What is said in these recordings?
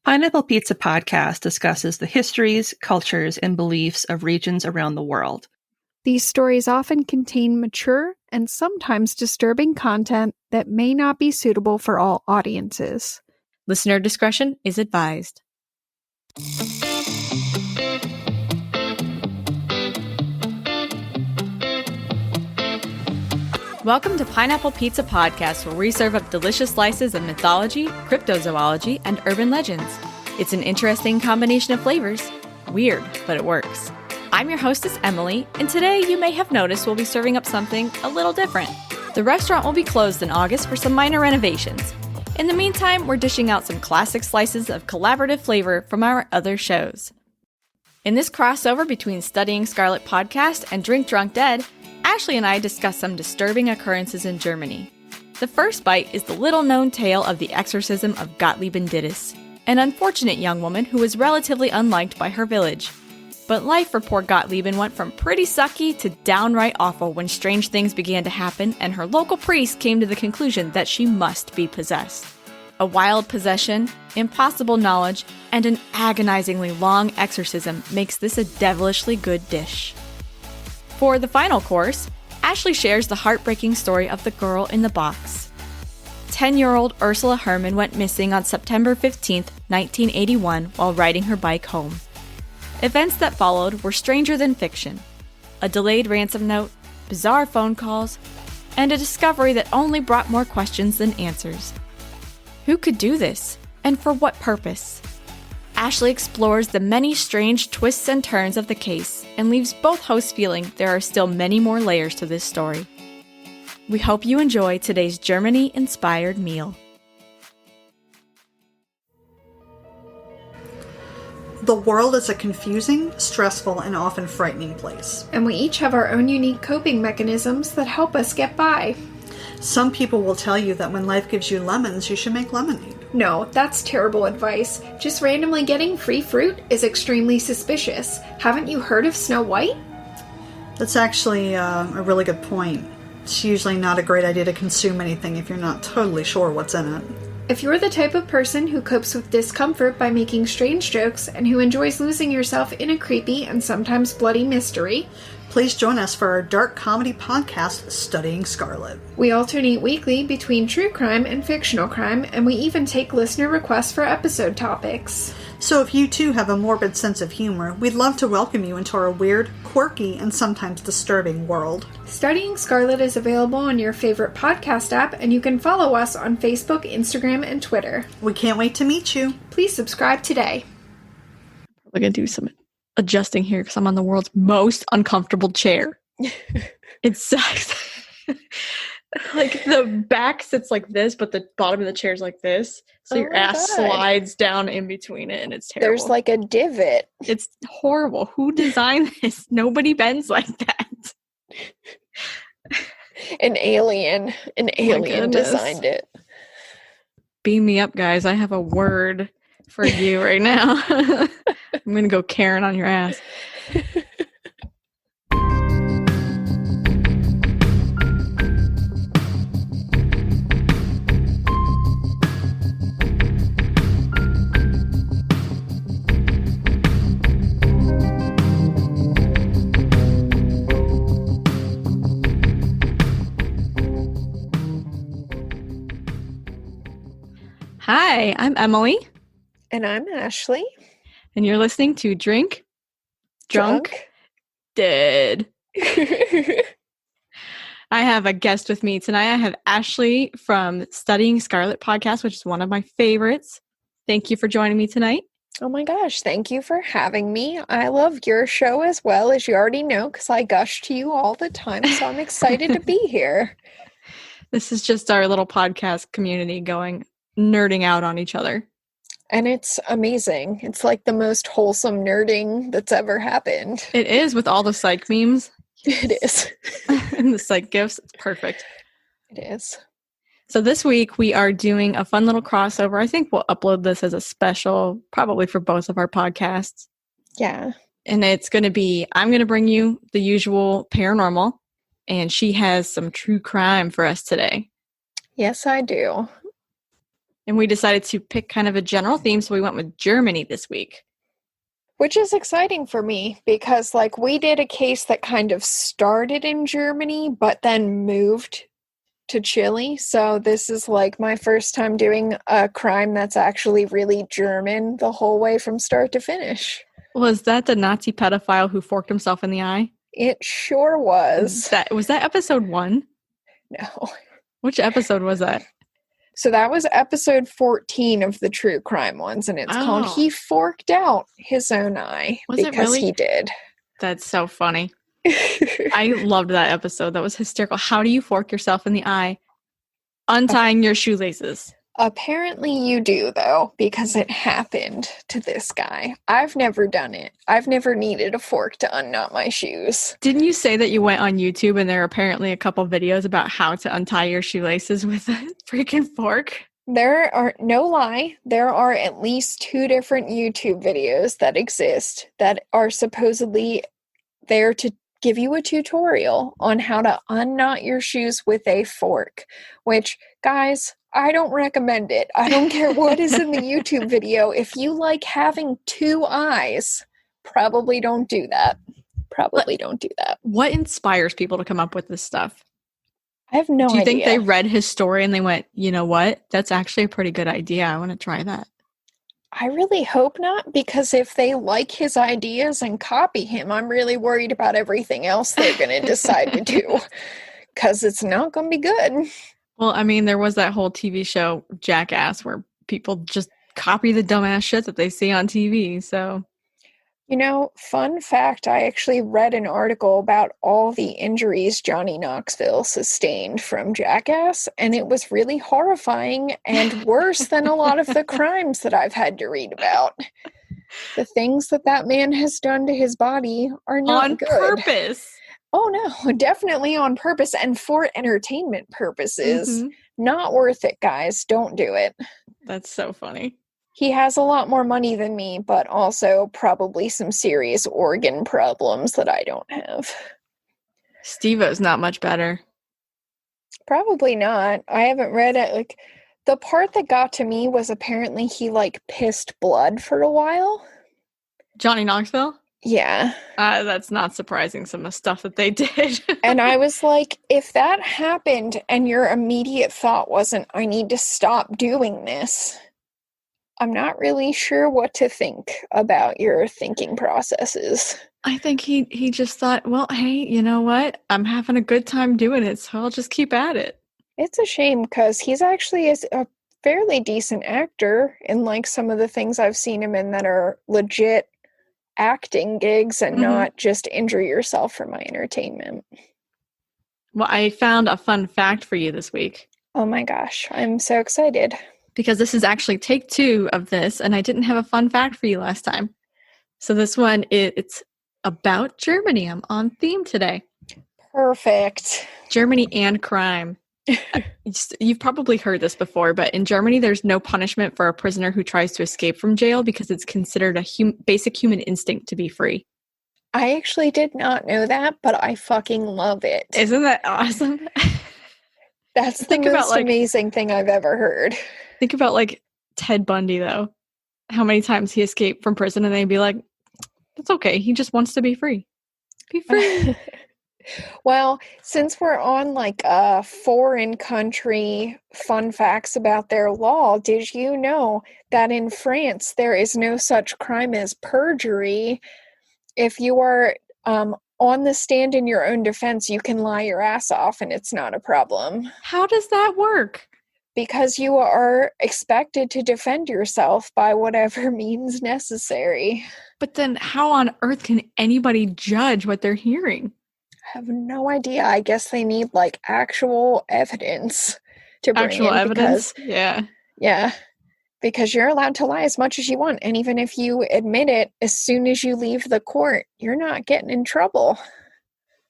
Pineapple Pizza Podcast discusses the histories, cultures, and beliefs of regions around the world. These stories often contain mature and sometimes disturbing content that may not be suitable for all audiences. Listener discretion is advised. Welcome to Pineapple Pizza Podcast, where we serve up delicious slices of mythology, cryptozoology, and urban legends. It's an interesting combination of flavors. Weird, but it works. I'm your hostess, Emily, and today you may have noticed we'll be serving up something a little different. The restaurant will be closed in August for some minor renovations. In the meantime, we're dishing out some classic slices of collaborative flavor from our other shows. In this crossover between Studying Scarlet podcast and Drink Drunk Dead, Ashley and I discuss some disturbing occurrences in Germany. The first bite is the little-known tale of the Exorcism of Gottliebin Dittus, an unfortunate young woman who was relatively unliked by her village. But life for poor Gottliebin went from pretty sucky to downright awful when strange things began to happen and her local priest came to the conclusion that she must be possessed. A wild possession, impossible knowledge, and an agonizingly long exorcism makes this a devilishly good dish. For the final course, Ashley shares the heartbreaking story of the girl in the box. 10-year-old Ursula Herrmann went missing on September 15, 1981, while riding her bike home. Events that followed were stranger than fiction. A delayed ransom note, bizarre phone calls, and a discovery that only brought more questions than answers. Who could do this, and for what purpose? Ashley explores the many strange twists and turns of the case and leaves both hosts feeling there are still many more layers to this story. We hope you enjoy today's Germany-inspired meal. The world is a confusing, stressful, and often frightening place. And we each have our own unique coping mechanisms that help us get by. Some people will tell you that when life gives you lemons, you should make lemonade. No, that's terrible advice. Just randomly getting free fruit is extremely suspicious. Haven't you heard of Snow White? That's actually a really good point. It's usually not a great idea to consume anything if you're not totally sure what's in it. If you're the type of person who copes with discomfort by making strange jokes and who enjoys losing yourself in a creepy and sometimes bloody mystery, please join us for our dark comedy podcast, Studying Scarlet. We alternate weekly between true crime and fictional crime, and we even take listener requests for episode topics. So if you too have a morbid sense of humor, we'd love to welcome you into our weird, quirky, and sometimes disturbing world. Studying Scarlet is available on your favorite podcast app, and you can follow us on Facebook, Instagram, and Twitter. We can't wait to meet you. Please subscribe today. We're going to do some adjusting here because I'm on the world's most uncomfortable chair. It sucks. Like the back sits like this, but the bottom of the chair is like this. So your ass slides down in between it and it's terrible. There's like a divot. It's horrible. Who designed this? Nobody bends like that. An alien designed it. Beam me up, guys. I have a word for you right now. I'm going to go Karen on your ass. Hi, I'm Emily. And I'm Ashley. And you're listening to Drink Drunk Dead. I have a guest with me tonight. I have Ashley from Studying Scarlet podcast, which is one of my favorites. Thank you for joining me tonight. Oh my gosh, thank you for having me. I love your show as well, as you already know, because I gush to you all the time, so I'm excited to be here. This is just our little podcast community nerding out on each other. And it's amazing. It's like the most wholesome nerding that's ever happened. It is, with all the psych memes. It is. And the psych gifs. It's perfect. It is. So this week we are doing a fun little crossover. I think we'll upload this as a special, probably for both of our podcasts. Yeah. And it's going to be, I'm going to bring you the usual paranormal, and she has some true crime for us today. Yes, I do. And we decided to pick kind of a general theme, so we went with Germany this week. Which is exciting for me because, like, we did a case that kind of started in Germany, but then moved to Chile. So this is, like, my first time doing a crime that's actually really German the whole way from start to finish. Was that the Nazi pedophile who forked himself in the eye? It sure was. Was that episode 1? No. Which episode was that? So that was episode 14 of the true crime ones, and it's called He Forked Out His Own Eye. Was it really? He did. That's so funny. I loved that episode. That was hysterical. How do you fork yourself in the eye? Untying your shoelaces. Apparently you do, though, because it happened to this guy. I've never done it. I've never needed a fork to unknot my shoes. Didn't you say that you went on YouTube and there are apparently a couple videos about how to untie your shoelaces with a freaking fork? There are, no lie, there are at least 2 different YouTube videos that exist that are supposedly there to give you a tutorial on how to unknot your shoes with a fork, which, guys, I don't recommend it. I don't care what is in the YouTube video. If you like having 2 eyes, probably don't do that. Don't do that. What inspires people to come up with this stuff? I have no idea. Do you think they read his story and they went, you know what? That's actually a pretty good idea. I want to try that. I really hope not, because if they like his ideas and copy him, I'm really worried about everything else they're going to decide to do, because it's not going to be good. Well, I mean, there was that whole TV show, Jackass, where people just copy the dumbass shit that they see on TV, so... You know, fun fact, I actually read an article about all the injuries Johnny Knoxville sustained from Jackass, and it was really horrifying and worse than a lot of the crimes that I've had to read about. The things that man has done to his body are not good. On purpose! Oh no, definitely on purpose and for entertainment purposes. Mm-hmm. Not worth it, guys. Don't do it. That's so funny. He has a lot more money than me, but also probably some serious organ problems that I don't have. Steve-O's not much better. Probably not. I haven't read it. Like, the part that got to me was apparently he, like, pissed blood for a while. Johnny Knoxville? Yeah. That's not surprising, some of the stuff that they did. And I was like, if that happened and your immediate thought wasn't, I need to stop doing this, I'm not really sure what to think about your thinking processes. I think he just thought, well, hey, you know what? I'm having a good time doing it, so I'll just keep at it. It's a shame, because he's actually a fairly decent actor in, like, some of the things I've seen him in that are legit acting gigs and not just injure yourself for my entertainment. Well, I found a fun fact for you this week. Oh my gosh, I'm so excited. Because this is actually take 2 of this, and I didn't have a fun fact for you last time. So this one, it's about Germany. I'm on theme today. Perfect. Germany and crime. You've probably heard this before, but in Germany, there's no punishment for a prisoner who tries to escape from jail because it's considered a basic human instinct to be free. I actually did not know that, but I fucking love it. Isn't that awesome? That's the most amazing thing I've ever heard. Think about, like, Ted Bundy, though. How many times he escaped from prison and they'd be like, it's okay, he just wants to be free. Be free. Well, since we're on, like, foreign country fun facts about their law, did you know that in France there is no such crime as perjury? If you are on the stand in your own defense, you can lie your ass off and it's not a problem. How does that work? Because you are expected to defend yourself by whatever means necessary. But then how on earth can anybody judge what they're hearing? I have no idea. I guess they need, like, actual evidence to bring actual in. Evidence? Yeah. Yeah. Because you're allowed to lie as much as you want. And even if you admit it, as soon as you leave the court, you're not getting in trouble.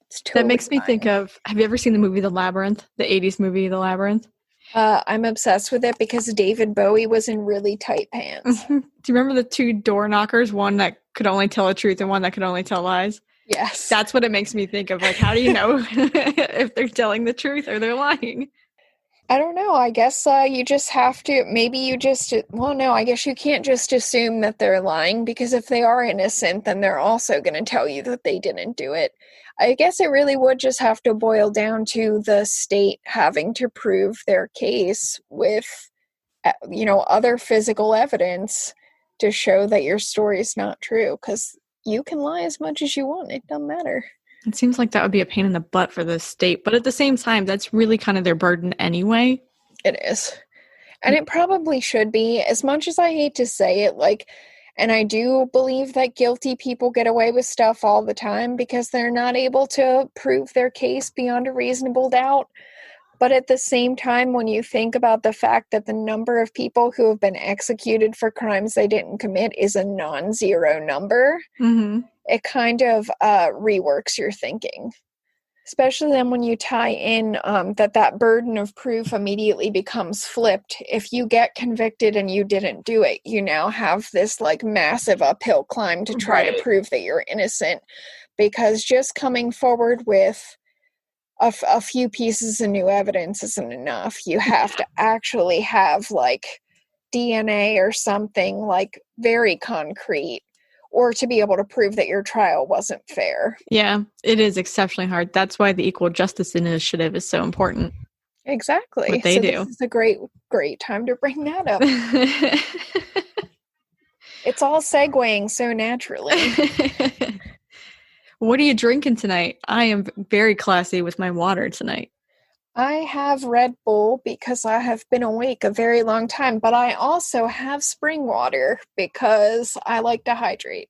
It's totally that makes fine. Me think of, have you ever seen the movie The Labyrinth? The 80s movie The Labyrinth? I'm obsessed with it because David Bowie was in really tight pants. Do you remember the 2 door knockers? One that could only tell the truth and one that could only tell lies? Yes. That's what it makes me think of. Like, how do you know if they're telling the truth or they're lying? I don't know. I guess you just have to, maybe you just, well, no, I guess you can't just assume that they're lying, because if they are innocent, then they're also going to tell you that they didn't do it. I guess it really would just have to boil down to the state having to prove their case with, other physical evidence to show that your story is not true, because you can lie as much as you want. It doesn't matter. It seems like that would be a pain in the butt for the state, but at the same time, that's really kind of their burden anyway. It is. And it probably should be, as much as I hate to say it, and I do believe that guilty people get away with stuff all the time because they're not able to prove their case beyond a reasonable doubt. But at the same time, when you think about the fact that the number of people who have been executed for crimes they didn't commit is a non-zero number, it kind of reworks your thinking. Especially then when you tie in that burden of proof immediately becomes flipped. If you get convicted and you didn't do it, you now have this massive uphill climb to try to prove that you're innocent. Because just coming forward with a few pieces of new evidence isn't enough. You have to actually have DNA or something very concrete, or to be able to prove that your trial wasn't fair. Yeah, it is exceptionally hard. That's why the Equal Justice Initiative is so important. Exactly. What they do. This is a great time to bring that up. It's all segueing so naturally. What are you drinking tonight? I am very classy with my water tonight. I have Red Bull because I have been awake a very long time, but I also have spring water because I like to hydrate.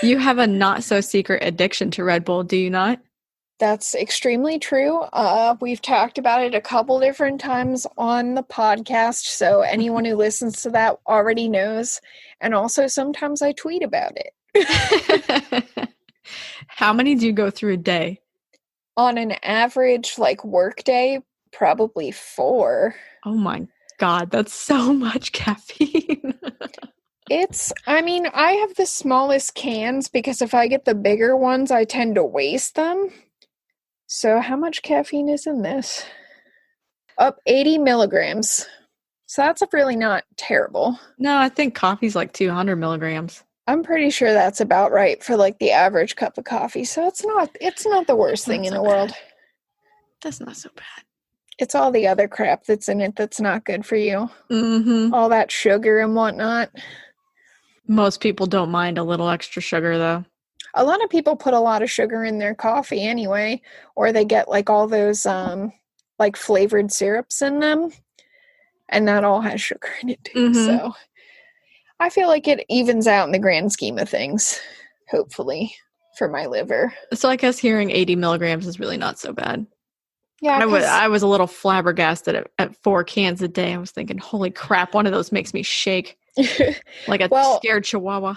You have a not-so-secret addiction to Red Bull, do you not? That's extremely true. We've talked about it a couple different times on the podcast, so anyone who listens to that already knows. And also sometimes I tweet about it. How many do you go through a day? On an average, work day, probably 4. Oh my God, that's so much caffeine. I have the smallest cans because if I get the bigger ones, I tend to waste them. So how much caffeine is in this? 80 milligrams. So that's really not terrible. No, I think coffee's 200 milligrams. I'm pretty sure that's about right for the average cup of coffee. So it's not the worst thing in the world. That's not so bad. It's all the other crap that's in it that's not good for you. Mm-hmm. All that sugar and whatnot. Most people don't mind a little extra sugar, though. A lot of people put a lot of sugar in their coffee anyway, or they get all those flavored syrups in them, and that all has sugar in it too. Mm-hmm. So I feel like it evens out in the grand scheme of things, hopefully, for my liver. So I guess hearing 80 milligrams is really not so bad. Yeah, I was a little flabbergasted at 4 cans a day. I was thinking, holy crap, one of those makes me shake like a scared chihuahua.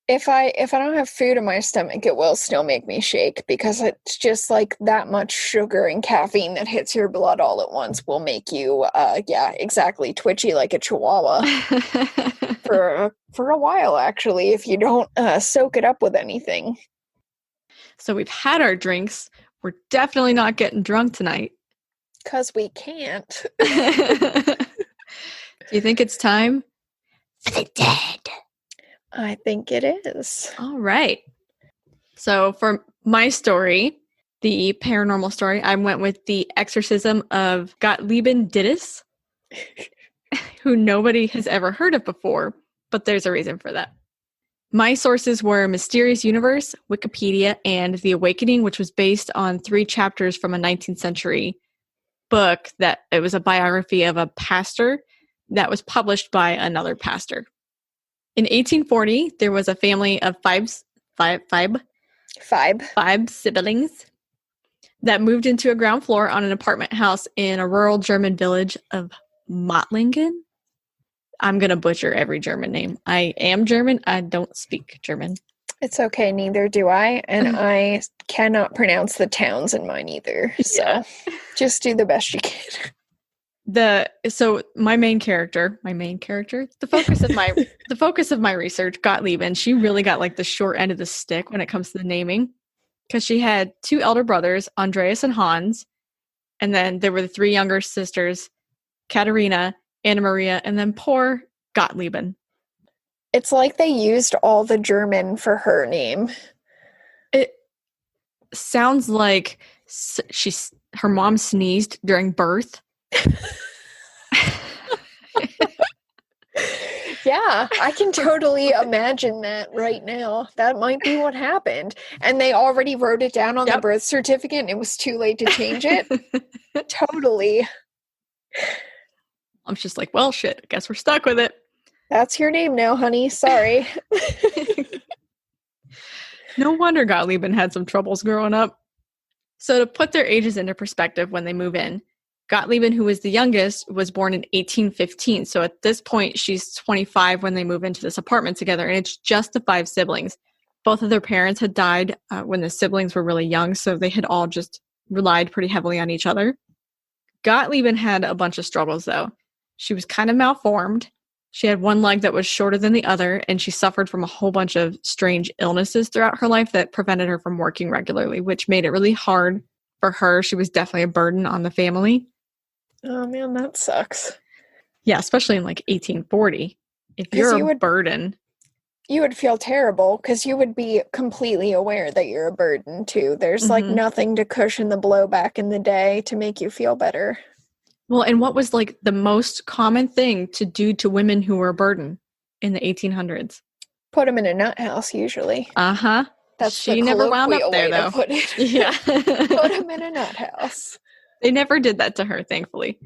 If I don't have food in my stomach, it will still make me shake because it's just that much sugar and caffeine that hits your blood all at once will make you, exactly, twitchy like a chihuahua for a while, actually, if you don't soak it up with anything. So we've had our drinks. We're definitely not getting drunk tonight. Because we can't. Do you think it's time for the dead? I think it is. All right. So for my story, the paranormal story, I went with the Exorcism of Gottliebin Dittus, who nobody has ever heard of before, but there's a reason for that. My sources were Mysterious Universe, Wikipedia, and The Awakening, which was based on 3 chapters from a 19th century book that it was a biography of a pastor that was published by another pastor. In 1840, there was a family of five siblings that moved into a ground floor on an apartment house in a rural German village of Mottlingen. I'm going to butcher every German name. I am German. I don't speak German. It's okay. Neither do I. And I cannot pronounce the towns in mine either. So just do the best you can. So my main character, the focus of my research, Gottliebin, she really got the short end of the stick when it comes to the naming, because she had 2 elder brothers, Andreas and Hans, and then there were the 3 younger sisters, Katerina, Anna Maria, and then poor Gottliebin. It's like they used all the German for her name. It sounds like her mom sneezed during birth. Yeah, I can totally imagine that right now. That might be what happened. And they already wrote it down on the birth certificate and it was too late to change it. Totally. I'm just like, well, shit, I guess we're stuck with it. That's your name now, honey. Sorry. No wonder Gottliebin had some troubles growing up. So to put their ages into perspective when they move in, Gottliebin, who was the youngest, was born in 1815. So at this point, she's 25 when they move into this apartment together, and it's just the 5 siblings. Both of their parents had died when the siblings were really young, so they had all just relied pretty heavily on each other. Gottliebin had a bunch of struggles, though. She was kind of malformed. She had one leg that was shorter than the other, and she suffered from a whole bunch of strange illnesses throughout her life that prevented her from working regularly, which made it really hard for her. She was definitely a burden on the family. Oh, man, that sucks. Yeah, especially in like 1840. If you're a burden. You would feel terrible because you would be completely aware that you're a burden, too. There's like nothing to cushion the blow back in the day to make you feel better. Well, and what was like the most common thing to do to women who were a burden in the 1800s? Put them in a nut house, usually. Uh-huh. She never wound up there, though. Put it. Yeah. Put them in a nut house. They never did that to her, thankfully.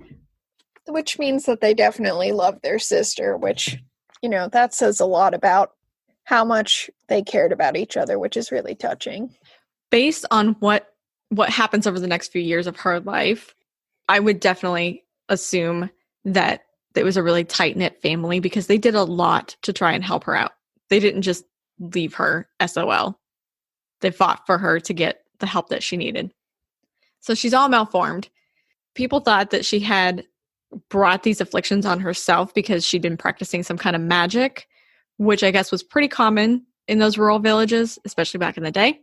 Which means that they definitely loved their sister, which, you know, that says a lot about how much they cared about each other, which is really touching. Based on what happens over the next few years of her life, I would definitely assume that it was a really tight-knit family because they did a lot to try and help her out. They didn't just leave her SOL. They fought for her to get the help that she needed. So she's all malformed. People thought that she had brought these afflictions on herself because she'd been practicing some kind of magic, which I guess was pretty common in those rural villages, especially back in the day.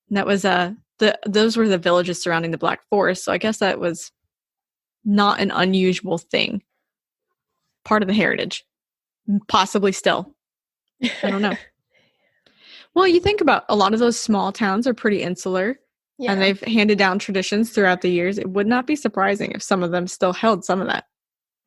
And that was those were the villages surrounding the Black Forest. So I guess that was not an unusual thing. Part of the heritage. Possibly still. I don't know. Well, you think about a lot of those small towns are pretty insular. Yeah. And they've handed down traditions throughout the years. It would not be surprising if some of them still held some of that.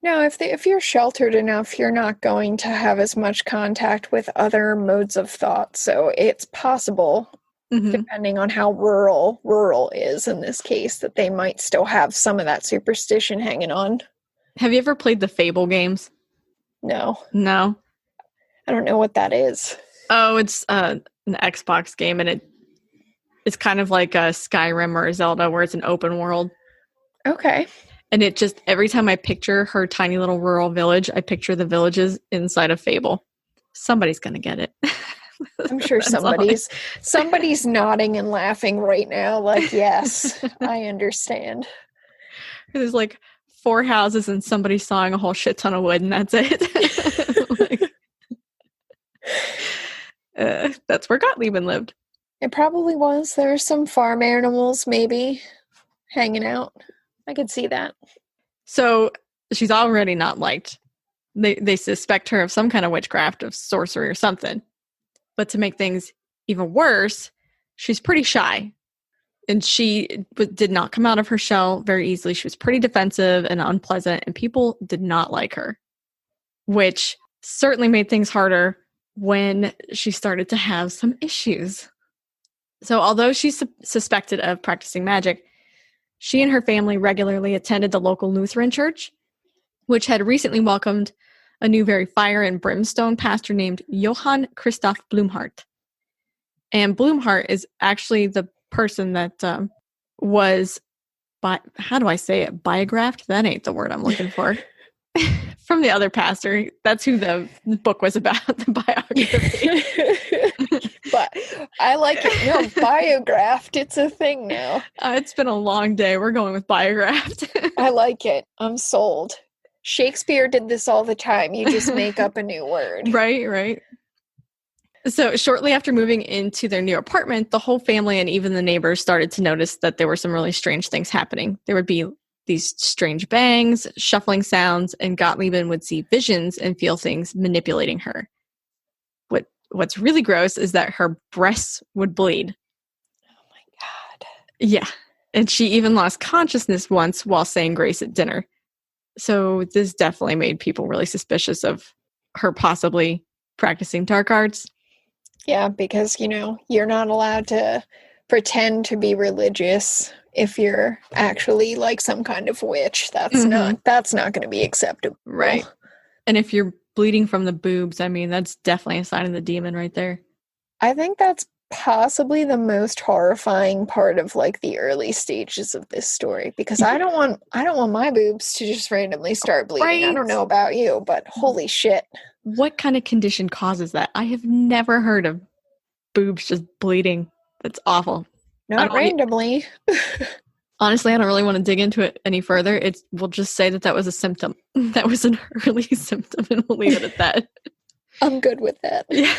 No, if you're sheltered enough, you're not going to have as much contact with other modes of thought. So it's possible, depending on how rural is in this case, that they might still have some of that superstition hanging on. Have you ever played the Fable games? No. No? I don't know what that is. Oh, it's an Xbox game, and it's kind of like a Skyrim or a Zelda where it's an open world. Okay. And it just, every time I picture her tiny little rural village, I picture the villages inside of Fable. Somebody's going to get it. I'm sure somebody's nodding and laughing right now. Like, yes, I understand. There's like 4 houses and somebody sawing a whole shit ton of wood and that's it. That's where Gottliebin lived. It probably was. There were some farm animals maybe hanging out. I could see that. So she's already not liked. They suspect her of some kind of witchcraft, of sorcery or something. But to make things even worse, she's pretty shy. And she did not come out of her shell very easily. She was pretty defensive and unpleasant, and people did not like her, which certainly made things harder when she started to have some issues. So although she's suspected of practicing magic, she and her family regularly attended the local Lutheran church, which had recently welcomed a new very fire and brimstone pastor named Johann Cristoff Blumhardt. And Blumhardt is actually the person that was, how do I say it? Biographed? That ain't the word I'm looking for. From the other pastor. That's who the book was about, the biography. But I like it. No, biographed. It's a thing now. It's been a long day. We're going with biographed. I like it. I'm sold. Shakespeare did this all the time. You just make up a new word. Right. So shortly after moving into their new apartment, the whole family and even the neighbors started to notice that there were some really strange things happening. There would be these strange bangs, shuffling sounds, and Gottliebin would see visions and feel things manipulating her. What's really gross is that her breasts would bleed. Oh my God. Yeah. And she even lost consciousness once while saying grace at dinner. So this definitely made people really suspicious of her possibly practicing dark arts. Yeah, because, you're not allowed to pretend to be religious if you're actually like some kind of witch. That's not going to be acceptable. Right. And if you're bleeding from the boobs, I mean, that's definitely a sign of the demon right there. I think that's possibly the most horrifying part of like the early stages of this story, because I don't want my boobs to just randomly start bleeding. Right. I don't know about you, but holy shit. What kind of condition causes that? I have never heard of boobs just bleeding. That's awful. Not randomly. Honestly, I don't really want to dig into it any further. We'll just say that was a symptom. That was an early symptom, and we'll leave it at that. I'm good with that. Yeah.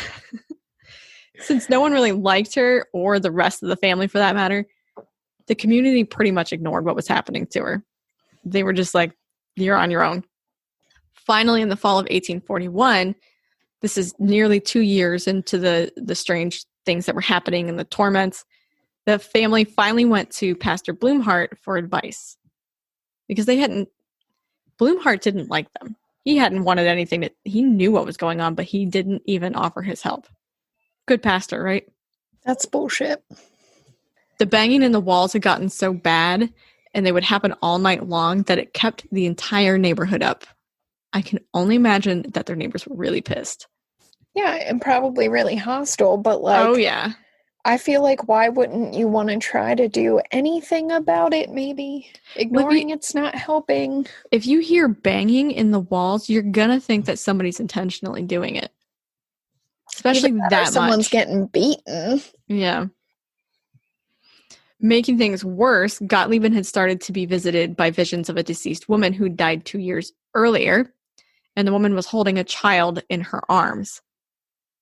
Since no one really liked her, or the rest of the family for that matter, the community pretty much ignored what was happening to her. They were just like, you're on your own. Finally, in the fall of 1841, this is nearly 2 years into the strange things that were happening and the torments, the family finally went to Pastor Blumhardt for advice. Because Blumhardt didn't like them. He hadn't wanted anything he knew what was going on, but he didn't even offer his help. Good pastor, right? That's bullshit. The banging in the walls had gotten so bad, and they would happen all night long, that it kept the entire neighborhood up. I can only imagine that their neighbors were really pissed. Yeah, and probably really hostile, but like... Oh, yeah. I feel like, why wouldn't you want to try to do anything about it, maybe? Ignoring it's not helping. If you hear banging in the walls, you're going to think that somebody's intentionally doing it. Especially that someone's getting beaten. Yeah. Making things worse, Gottliebin had started to be visited by visions of a deceased woman who died 2 years earlier, and the woman was holding a child in her arms.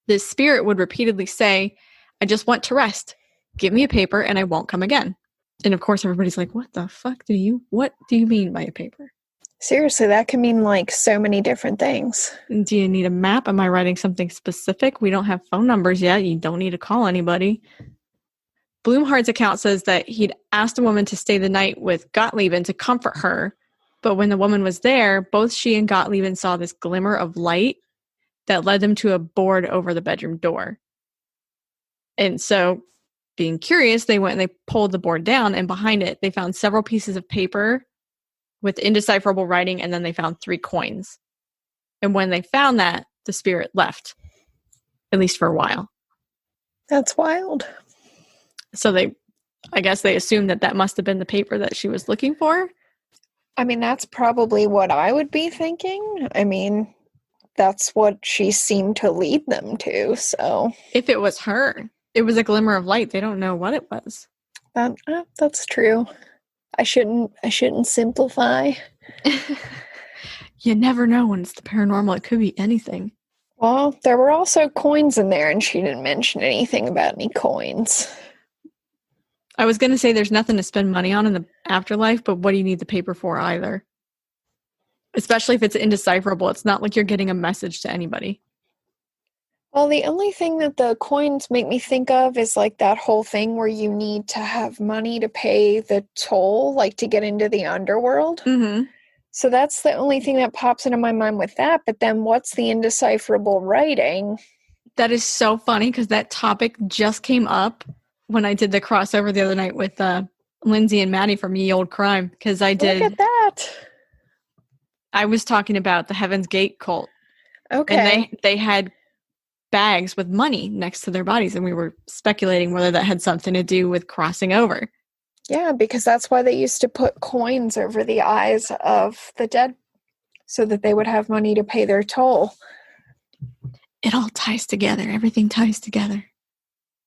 This spirit would repeatedly say, I just want to rest. Give me a paper and I won't come again. And of course, everybody's like, what the fuck what do you mean by a paper? Seriously, that can mean like so many different things. Do you need a map? Am I writing something specific? We don't have phone numbers yet. You don't need to call anybody. Blumhardt's account says that he'd asked a woman to stay the night with Gottliebin to comfort her. But when the woman was there, both she and Gottliebin saw this glimmer of light that led them to a board over the bedroom door. And so, being curious, they went and they pulled the board down, and behind it, they found several pieces of paper with indecipherable writing, and then they found 3 coins. And when they found that, the spirit left, at least for a while. That's wild. So I guess they assumed that must have been the paper that she was looking for. I mean, that's probably what I would be thinking. I mean, that's what she seemed to lead them to, so. If it was her. It was a glimmer of light. They don't know what it was. That's true. I shouldn't simplify. You never know when it's the paranormal. It could be anything. Well, there were also coins in there, and she didn't mention anything about any coins. I was going to say there's nothing to spend money on in the afterlife, but what do you need the paper for either? Especially if it's indecipherable. It's not like you're getting a message to anybody. Well, the only thing that the coins make me think of is like that whole thing where you need to have money to pay the toll, like to get into the underworld. Mm-hmm. So that's the only thing that pops into my mind with that. But then what's the indecipherable writing? That is so funny because that topic just came up when I did the crossover the other night with Lindsay and Maddie from Ye Old Crime. Because I did. Look at that. I was talking about the Heaven's Gate cult. Okay. And they had bags with money next to their bodies, and we were speculating whether that had something to do with crossing over. Yeah, because that's why they used to put coins over the eyes of the dead so that they would have money to pay their toll. It all ties together. Everything ties together.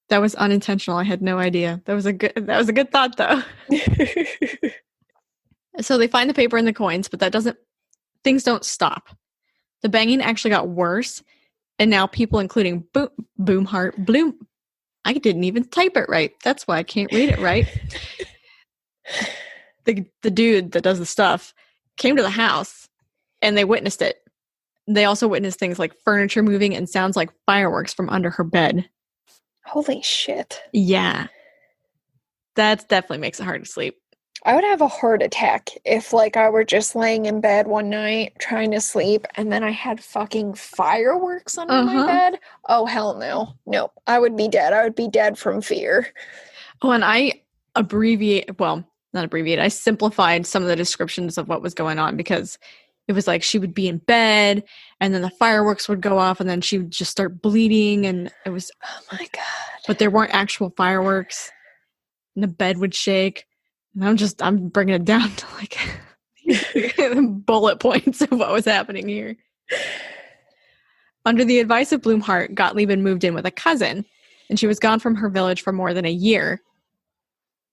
That was unintentional. I had no idea. That was a good thought though. So they find the paper and the coins, but things don't stop. The banging actually got worse. And now people, including Blumhardt, I didn't even type it right. That's why I can't read it right. the dude that does the stuff came to the house and they witnessed it. They also witnessed things like furniture moving and sounds like fireworks from under her bed. Holy shit. Yeah. That definitely makes it hard to sleep. I would have a heart attack if, like, I were just laying in bed one night trying to sleep and then I had fucking fireworks under my bed. Oh, hell no. Nope. I would be dead. I would be dead from fear. Oh, and I I simplified some of the descriptions of what was going on because it was like she would be in bed and then the fireworks would go off and then she would just start bleeding and it was, oh my God. But there weren't actual fireworks and the bed would shake. And I'm bringing it down to like bullet points of what was happening here. Under the advice of Blumhardt, Gottliebin moved in with a cousin, and she was gone from her village for more than a year.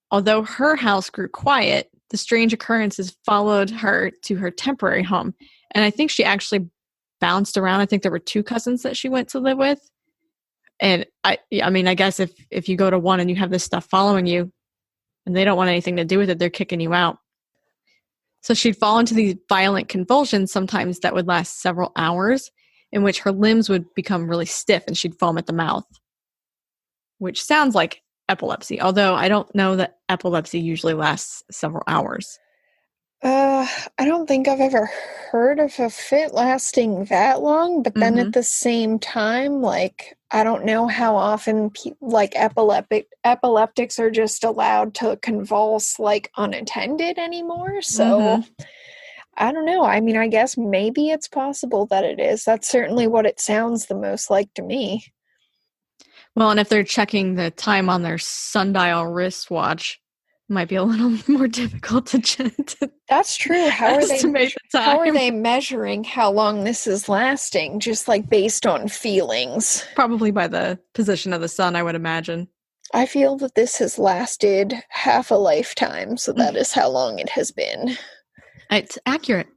Although her house grew quiet, the strange occurrences followed her to her temporary home. And I think she actually bounced around. I think there were 2 cousins that she went to live with. And I guess if you go to one and you have this stuff following you, and they don't want anything to do with it, they're kicking you out. So she'd fall into these violent convulsions sometimes that would last several hours, in which her limbs would become really stiff and she'd foam at the mouth, which sounds like epilepsy, although I don't know that epilepsy usually lasts several hours. I don't think I've ever heard of a fit lasting that long, but then at the same time, like, I don't know how often epileptics are just allowed to convulse like unattended anymore. So I don't know. I mean, I guess maybe it's possible that it is. That's certainly what it sounds the most like to me. Well, and if they're checking the time on their sundial wristwatch, it might be a little more difficult to That's true. How estimate the time. How are they measuring how long this is lasting? Just like based on feelings? Probably by the position of the sun, I would imagine. I feel that this has lasted half a lifetime, so that is how long it has been. It's accurate.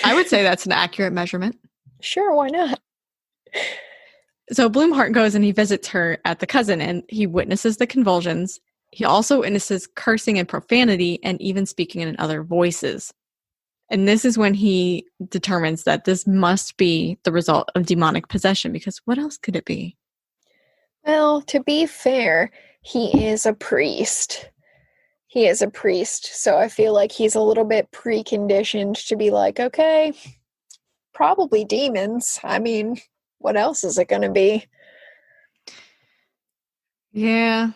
I would say that's an accurate measurement. Sure, why not? So Blumhardt goes and he visits her at the cousin, and he witnesses the convulsions. He also witnesses cursing and profanity and even speaking in other voices. And this is when he determines that this must be the result of demonic possession, because what else could it be? Well, to be fair, he is a priest. He is a priest, so I feel like he's a little bit preconditioned to be like, okay, probably demons. I mean, what else is it going to be? Yeah.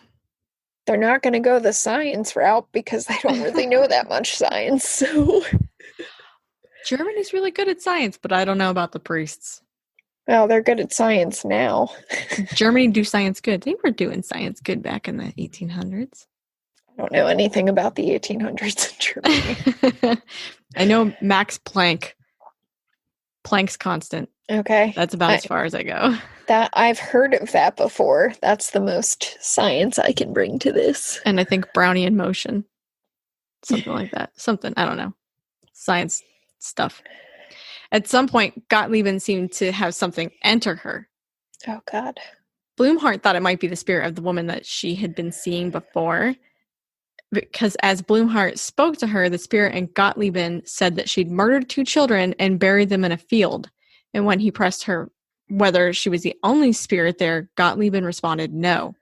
They're not going to go the science route because they don't really know that much science. So Germany's really good at science, but I don't know about the priests. Well, they're good at science now. Germany do science good. They were doing science good back in the 1800s. I don't know anything about the 1800s in Germany. I know Max Planck. Planck's constant. Okay. That's about as far as I go. That I've heard of that before. That's the most science I can bring to this. And I think Brownian motion. Something like that. Something, I don't know. Science stuff. At some point, Gottliebin seemed to have something enter her. Oh, God. Blumhardt thought it might be the spirit of the woman that she had been seeing before. Because as Blumhardt spoke to her, the spirit in Gottliebin said that she'd murdered 2 children and buried them in a field. And when he pressed her whether she was the only spirit there, Gottliebin responded no.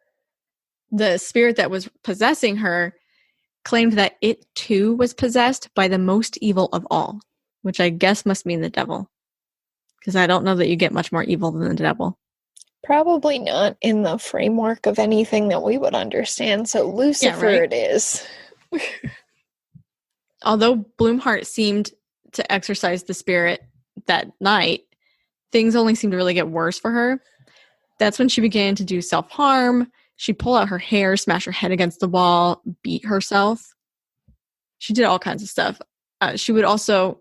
The spirit that was possessing her claimed that it too was possessed by the most evil of all, which I guess must mean the devil. Because I don't know that you get much more evil than the devil. Probably not in the framework of anything that we would understand. So Lucifer it is. Although Blumhardt seemed to exorcise the spirit that night, things only seemed to really get worse for her. That's when she began to do self-harm. She'd pull out her hair, smash her head against the wall, beat herself. She did all kinds of stuff. She would also...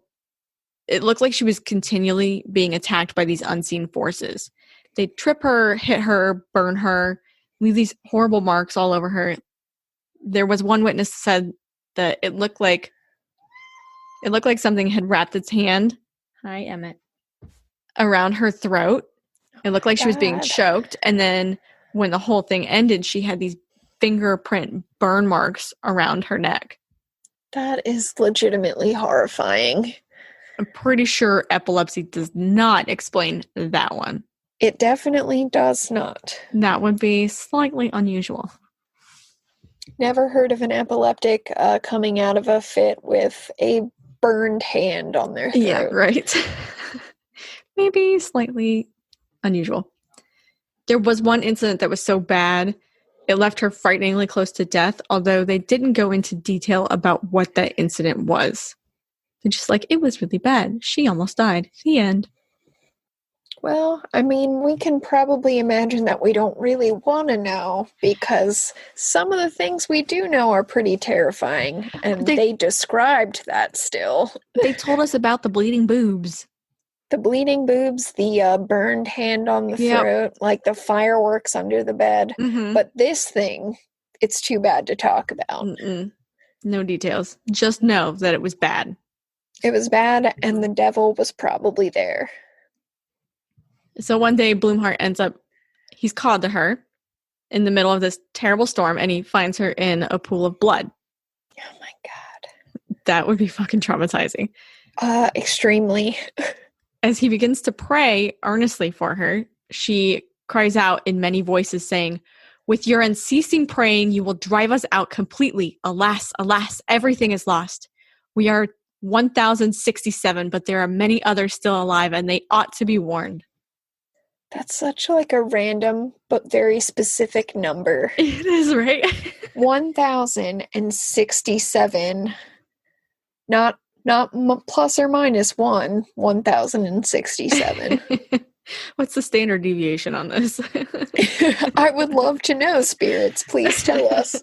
It looked like she was continually being attacked by these unseen forces. They'd trip her, hit her, burn her, leave these horrible marks all over her. There was one witness said that it looked like something had wrapped its hand. Hi, Emmett. Around her throat. It looked like she was being choked. And then when the whole thing ended, she had these fingerprint burn marks around her neck. That is legitimately horrifying. I'm pretty sure epilepsy does not explain that one. It definitely does not. That would be slightly unusual. Never heard of an epileptic coming out of a fit with a burned hand on their throat. Yeah, right. Maybe slightly unusual. There was one incident that was so bad, it left her frighteningly close to death, although they didn't go into detail about what that incident was. They're just like, it was really bad. She almost died. The end. Well, I mean, we can probably imagine that we don't really want to know, because some of the things we do know are pretty terrifying, and they described that still. They told us about the bleeding boobs. The bleeding boobs, the burned hand on the throat, like the fireworks under the bed. Mm-hmm. But this thing, it's too bad to talk about. No details. Just know that it was bad. It was bad, and the devil was probably there. So one day, Blumhardt he's called to her in the middle of this terrible storm, and he finds her in a pool of blood. Oh my God. That would be fucking traumatizing. Extremely. As he begins to pray earnestly for her, she cries out in many voices, saying, "With your unceasing praying, you will drive us out completely. Alas, alas, everything is lost. We are 1,067, but there are many others still alive, and they ought to be warned." That's such like a random but very specific number. It is, right? 1,067. Not plus or minus 1,067. What's the standard deviation on this? I would love to know, spirits. Please tell us.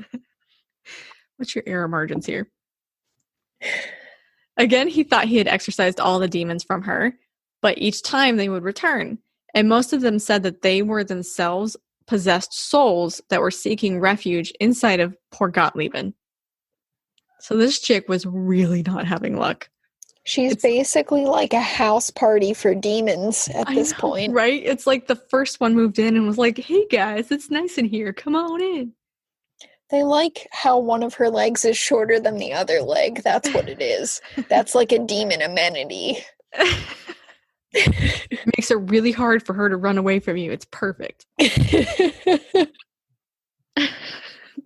What's your error margins here? Again, he thought he had exorcised all the demons from her, but each time they would return. And most of them said that they were themselves possessed souls that were seeking refuge inside of poor Gottliebin. So this chick was really not having luck. She's basically like a house party for demons at this point. Right? It's like the first one moved in and was like, "Hey guys, it's nice in here. Come on in." They like how one of her legs is shorter than the other leg. That's what it is. That's like a demon amenity. Makes it really hard for her to run away from you. It's perfect.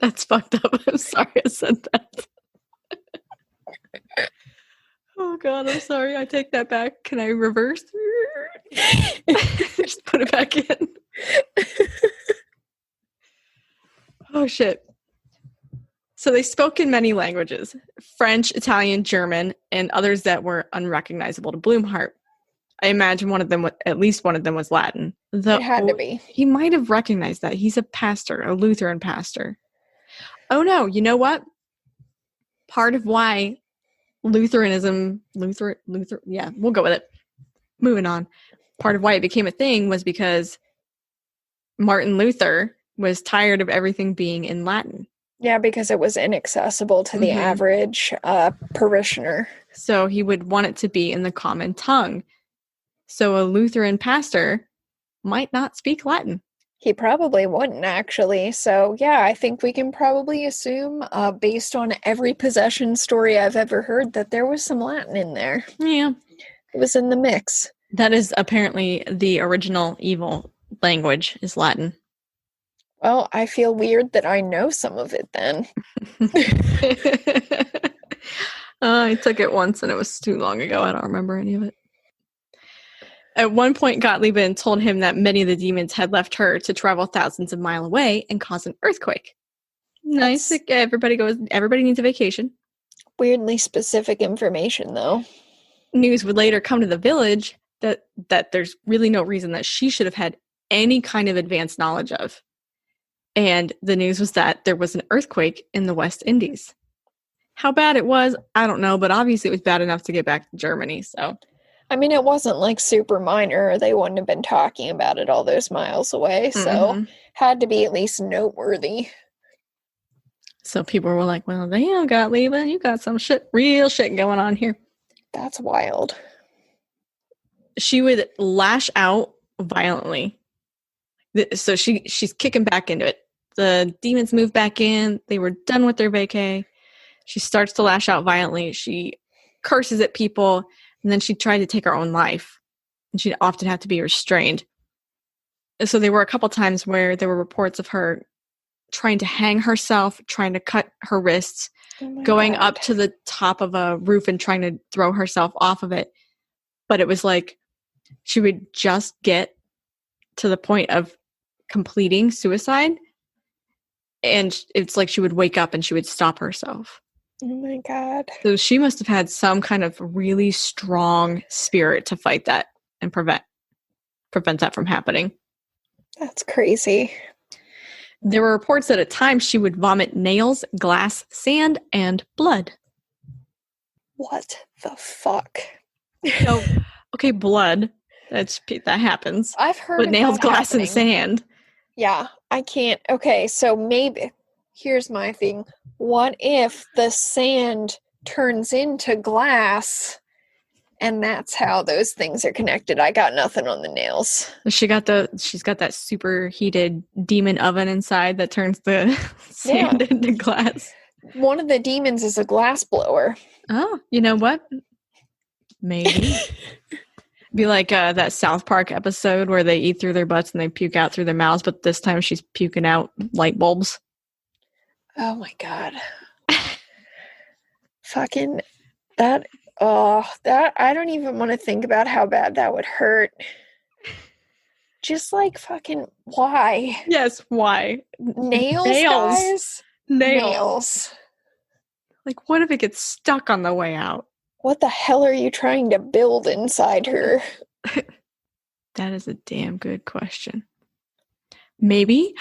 That's fucked up. I'm sorry I said that. Oh God, I'm sorry. I take that back. Can I reverse? Just put it back in. Oh shit. So they spoke in many languages: French, Italian, German, and others that were unrecognizable to Blumhardt. I imagine at least one of them was Latin. It had to be. He might have recognized that. He's a pastor, a Lutheran pastor. Oh no, you know what? Part of why Lutheranism, yeah, we'll go with it. Moving on. Part of why it became a thing was because Martin Luther was tired of everything being in Latin. Yeah, because it was inaccessible to the average parishioner. So he would want it to be in the common tongue. So a Lutheran pastor might not speak Latin. He probably wouldn't, actually. So, yeah, I think we can probably assume, based on every possession story I've ever heard, that there was some Latin in there. Yeah. It was in the mix. That is apparently the original evil language, is Latin. Well, I feel weird that I know some of it then. I took it once and it was too long ago. I don't remember any of it. At one point, Gottliebin told him that many of the demons had left her to travel thousands of miles away and cause an earthquake. Nice. Everybody needs a vacation. Weirdly specific information, though. News would later come to the village that there's really no reason that she should have had any kind of advanced knowledge of. And the news was that there was an earthquake in the West Indies. How bad it was, I don't know, but obviously it was bad enough to get back to Germany, so... I mean, it wasn't like super minor, or they wouldn't have been talking about it all those miles away, so had to be at least noteworthy. So people were like, well, damn, Gottliebin, you got some real shit going on here. That's wild. She would lash out violently. So she's kicking back into it. The demons moved back in. They were done with their vacay. She starts to lash out violently. She curses at people, and then she tried to take her own life. And she'd often have to be restrained. So there were a couple times where there were reports of her trying to hang herself, trying to cut her wrists, going up to the top of a roof and trying to throw herself off of it. But it was like she would just get to the point of completing suicide, and it's like she would wake up and she would stop herself. Oh my God. So she must have had some kind of really strong spirit to fight that and prevent that from happening. That's crazy. There were reports that at times she would vomit nails, glass, sand, and blood. What the fuck? So, okay, blood. That happens. I've heard but of nails, that glass, happening. and sand. Yeah, I can't. Okay, so maybe here's my thing. What if the sand turns into glass and that's how those things are connected? I got nothing on the nails. She's got that superheated demon oven inside that turns the sand into glass. One of the demons is a glass blower. Oh, you know what? Maybe. Be like that South Park episode where they eat through their butts and they puke out through their mouths, but this time she's puking out light bulbs. Oh my God. Fucking that. Oh, that I don't even want to think about how bad that would hurt. Just like fucking why? Yes, why? Nails, guys? Nails. Like, what if it gets stuck on the way out? What the hell are you trying to build inside her? That is a damn good question. Maybe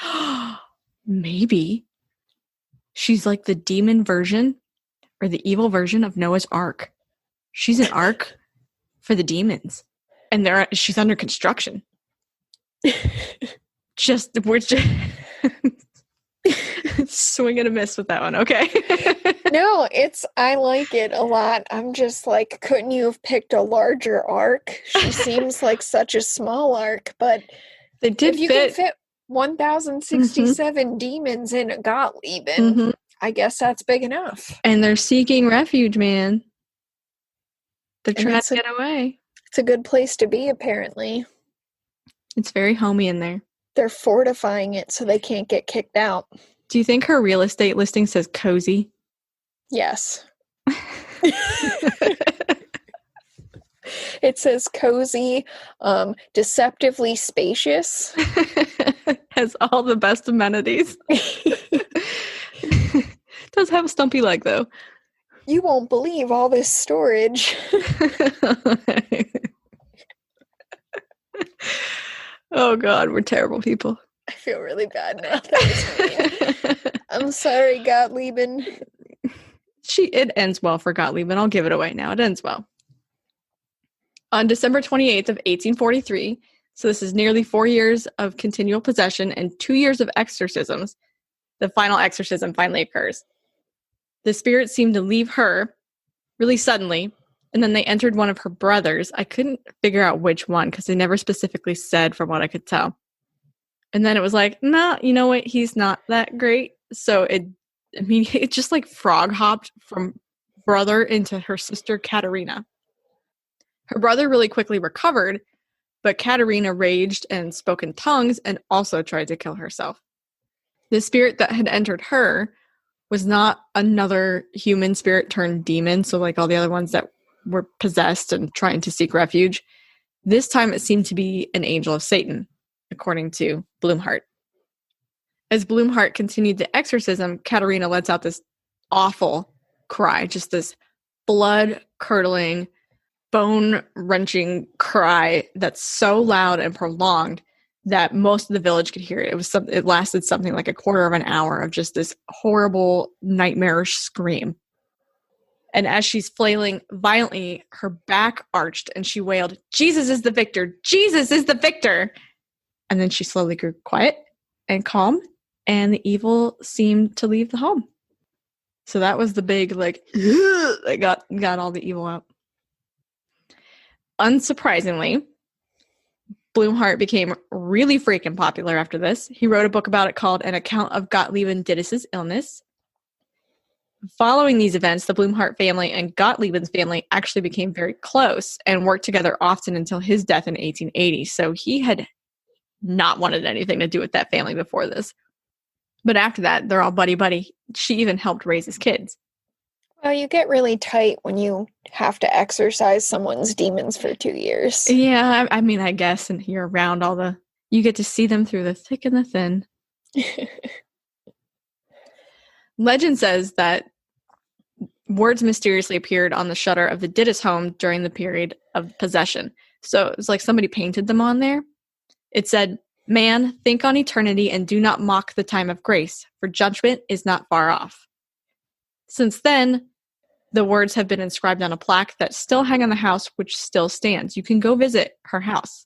she's like the demon version or the evil version of Noah's Ark. She's an ark for the demons, and she's under construction. We're just swing and a miss with that one. Okay. No, I like it a lot. I'm just like, couldn't you have picked a larger ark? She seems like such a small ark, but they did if you can fit 1,067 demons in a Gottliebin, I guess that's big enough. And they're seeking refuge, man. They're trying to get away. It's a good place to be, apparently. It's very homey in there. They're fortifying it so they can't get kicked out. Do you think her real estate listing says cozy? Yes. It says cozy, deceptively spacious. Has all the best amenities. Does have a stumpy leg, though. You won't believe all this storage. Oh, God, we're terrible people. I feel really bad now. I'm sorry, Gottliebin. It ends well for Gottliebin. I'll give it away now. It ends well. On December 28th of 1843, so this is nearly 4 years of continual possession and 2 years of exorcisms, the final exorcism finally occurs. The spirit seemed to leave her really suddenly, and then they entered one of her brothers. I couldn't figure out which one because they never specifically said from what I could tell. And then it was like, nah, you know what? He's not that great. So it just like frog hopped from brother into her sister, Katerina. Her brother really quickly recovered, but Katerina raged and spoke in tongues and also tried to kill herself. The spirit that had entered her was not another human spirit turned demon, so like all the other ones that were possessed and trying to seek refuge. This time it seemed to be an angel of Satan, according to Blumhardt. As Blumhardt continued the exorcism, Katerina lets out this awful cry, just this blood-curdling, bone-wrenching cry that's so loud and prolonged that most of the village could hear it. It lasted something like a quarter of an hour of just this horrible, nightmarish scream. And as she's flailing violently, her back arched and she wailed, "Jesus is the victor! Jesus is the victor!" And then she slowly grew quiet and calm, and the evil seemed to leave the home. So that was the big, like, that got all the evil out. Unsurprisingly, Blumhardt became really freaking popular after this. He wrote a book about it called An Account of Gottliebin Dittus' Illness. Following these events, the Blumhardt family and Gottliebin's family actually became very close and worked together often until his death in 1880. So he had not wanted anything to do with that family before this. But after that, they're all buddy-buddy. She even helped raise his kids. Well, you get really tight when you have to exorcise someone's demons for 2 years. Yeah, I mean, I guess, and you're around you get to see them through the thick and the thin. Legend says that words mysteriously appeared on the shutter of the Dittus home during the period of possession. So it was like somebody painted them on there. It said, "Man, think on eternity and do not mock the time of grace, for judgment is not far off." Since then, the words have been inscribed on a plaque that still hang on the house, which still stands. You can go visit her house.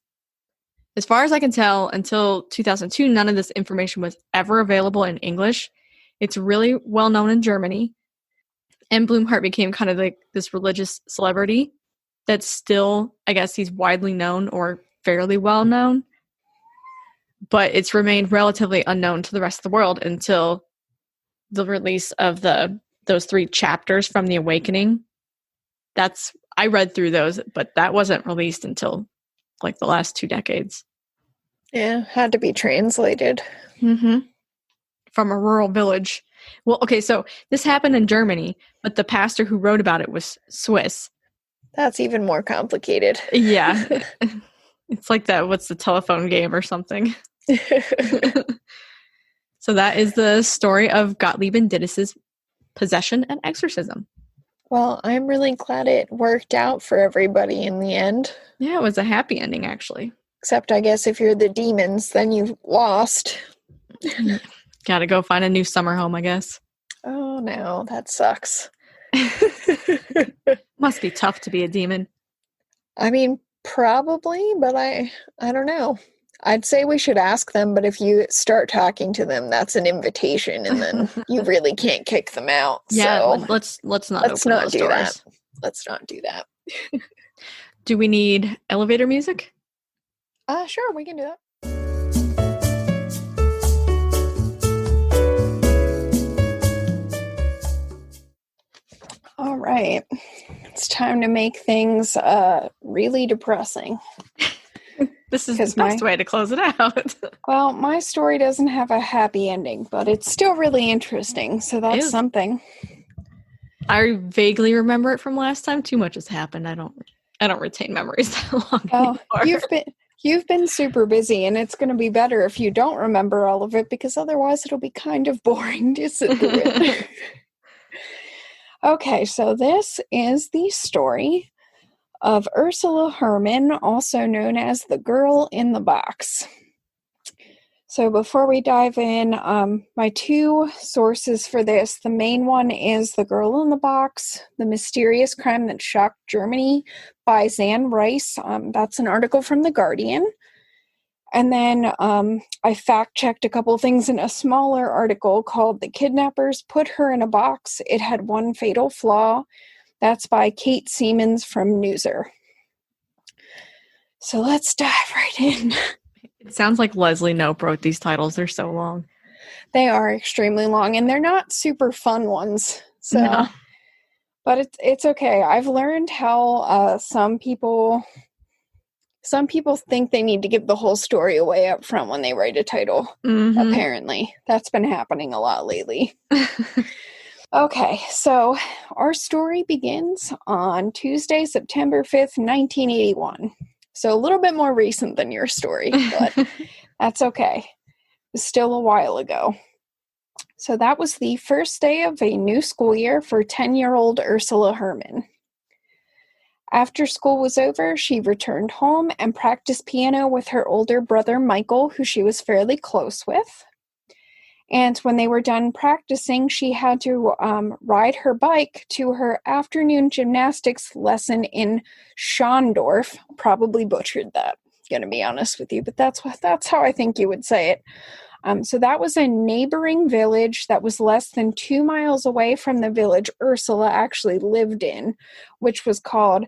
As far as I can tell, until 2002, none of this information was ever available in English. It's really well known in Germany. And Blumhardt became kind of like this religious celebrity that's still, I guess he's widely known or fairly well known. But it's remained relatively unknown to the rest of the world until the release of those 3 chapters from The Awakening. I read through those, but that wasn't released until like the last 2 decades. Yeah, had to be translated. Mm-hmm. From a rural village. Well, okay, so this happened in Germany, but the pastor who wrote about it was Swiss. That's even more complicated. Yeah. It's like that, what's the telephone game or something? So that is the story of Gottliebin Dittus's possession and exorcism. Well, I'm really glad it worked out for everybody in the end. Yeah, it was a happy ending, actually. Except, I guess, if you're the demons, then you've lost. Gotta go find a new summer home, I guess. Oh, no, that sucks. Must be tough to be a demon. I mean, probably, but I don't know. I'd say we should ask them, but if you start talking to them, that's an invitation, and then you really can't kick them out. Yeah, so let's not do doors. that. Let's not do that. Do we need elevator music? Sure, we can do that. All right. It's time to make things really depressing. This is the best way to close it out. Well, my story doesn't have a happy ending, but it's still really interesting, so that's something. I vaguely remember it from last time. Too much has happened. I don't retain memories that long anymore. You've been super busy, and it's going to be better if you don't remember all of it, because otherwise it'll be kind of boring to sit through it. Okay, so this is the story of Ursula Herrmann, also known as the Girl in the Box. So before we dive in, my 2 sources for this, the main one is The Girl in the Box, The Mysterious Crime That Shocked Germany by Zan Rice. That's an article from The Guardian. And then I fact-checked a couple things in a smaller article called The Kidnappers Put Her in a Box. It Had One Fatal Flaw. That's by Kate Siemens from Newser. So let's dive right in. It sounds like Leslie Knope wrote these titles. They're so long. They are extremely long, and they're not super fun ones. So, no. But it's okay. I've learned how some people think they need to give the whole story away up front when they write a title. Mm-hmm. Apparently. That's been happening a lot lately. Okay, so our story begins on Tuesday, September 5th, 1981. So a little bit more recent than your story, but that's okay. It was still a while ago. So that was the first day of a new school year for 10-year-old Ursula Herrmann. After school was over, she returned home and practiced piano with her older brother Michael, who she was fairly close with. And when they were done practicing, she had to ride her bike to her afternoon gymnastics lesson in Schondorf. Probably butchered that, going to be honest with you, but that's how I think you would say it. So that was a neighboring village that was less than 2 miles away from the village Ursula actually lived in, which was called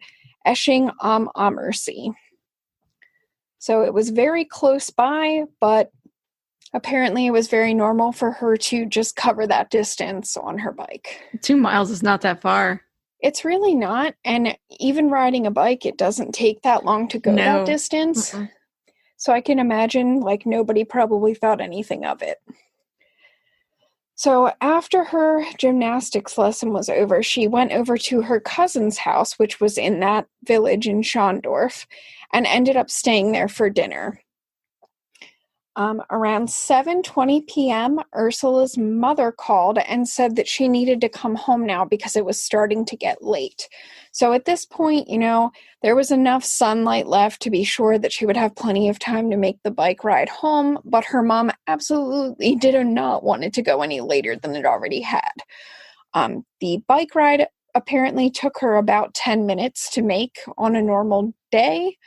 Esching am Ammersee. So it was very close by, but Apparently, it was very normal for her to just cover that distance on her bike. 2 miles is not that far. It's really not. And even riding a bike, it doesn't take that long to go that distance. Mm-mm. So I can imagine, like, nobody probably thought anything of it. So after her gymnastics lesson was over, she went over to her cousin's house, which was in that village in Schondorf, and ended up staying there for dinner. Around 7:20 p.m., Ursula's mother called and said that she needed to come home now because it was starting to get late. So at this point, there was enough sunlight left to be sure that she would have plenty of time to make the bike ride home, but her mom absolutely did not want it to go any later than it already had. The bike ride apparently took her about 10 minutes to make on a normal day.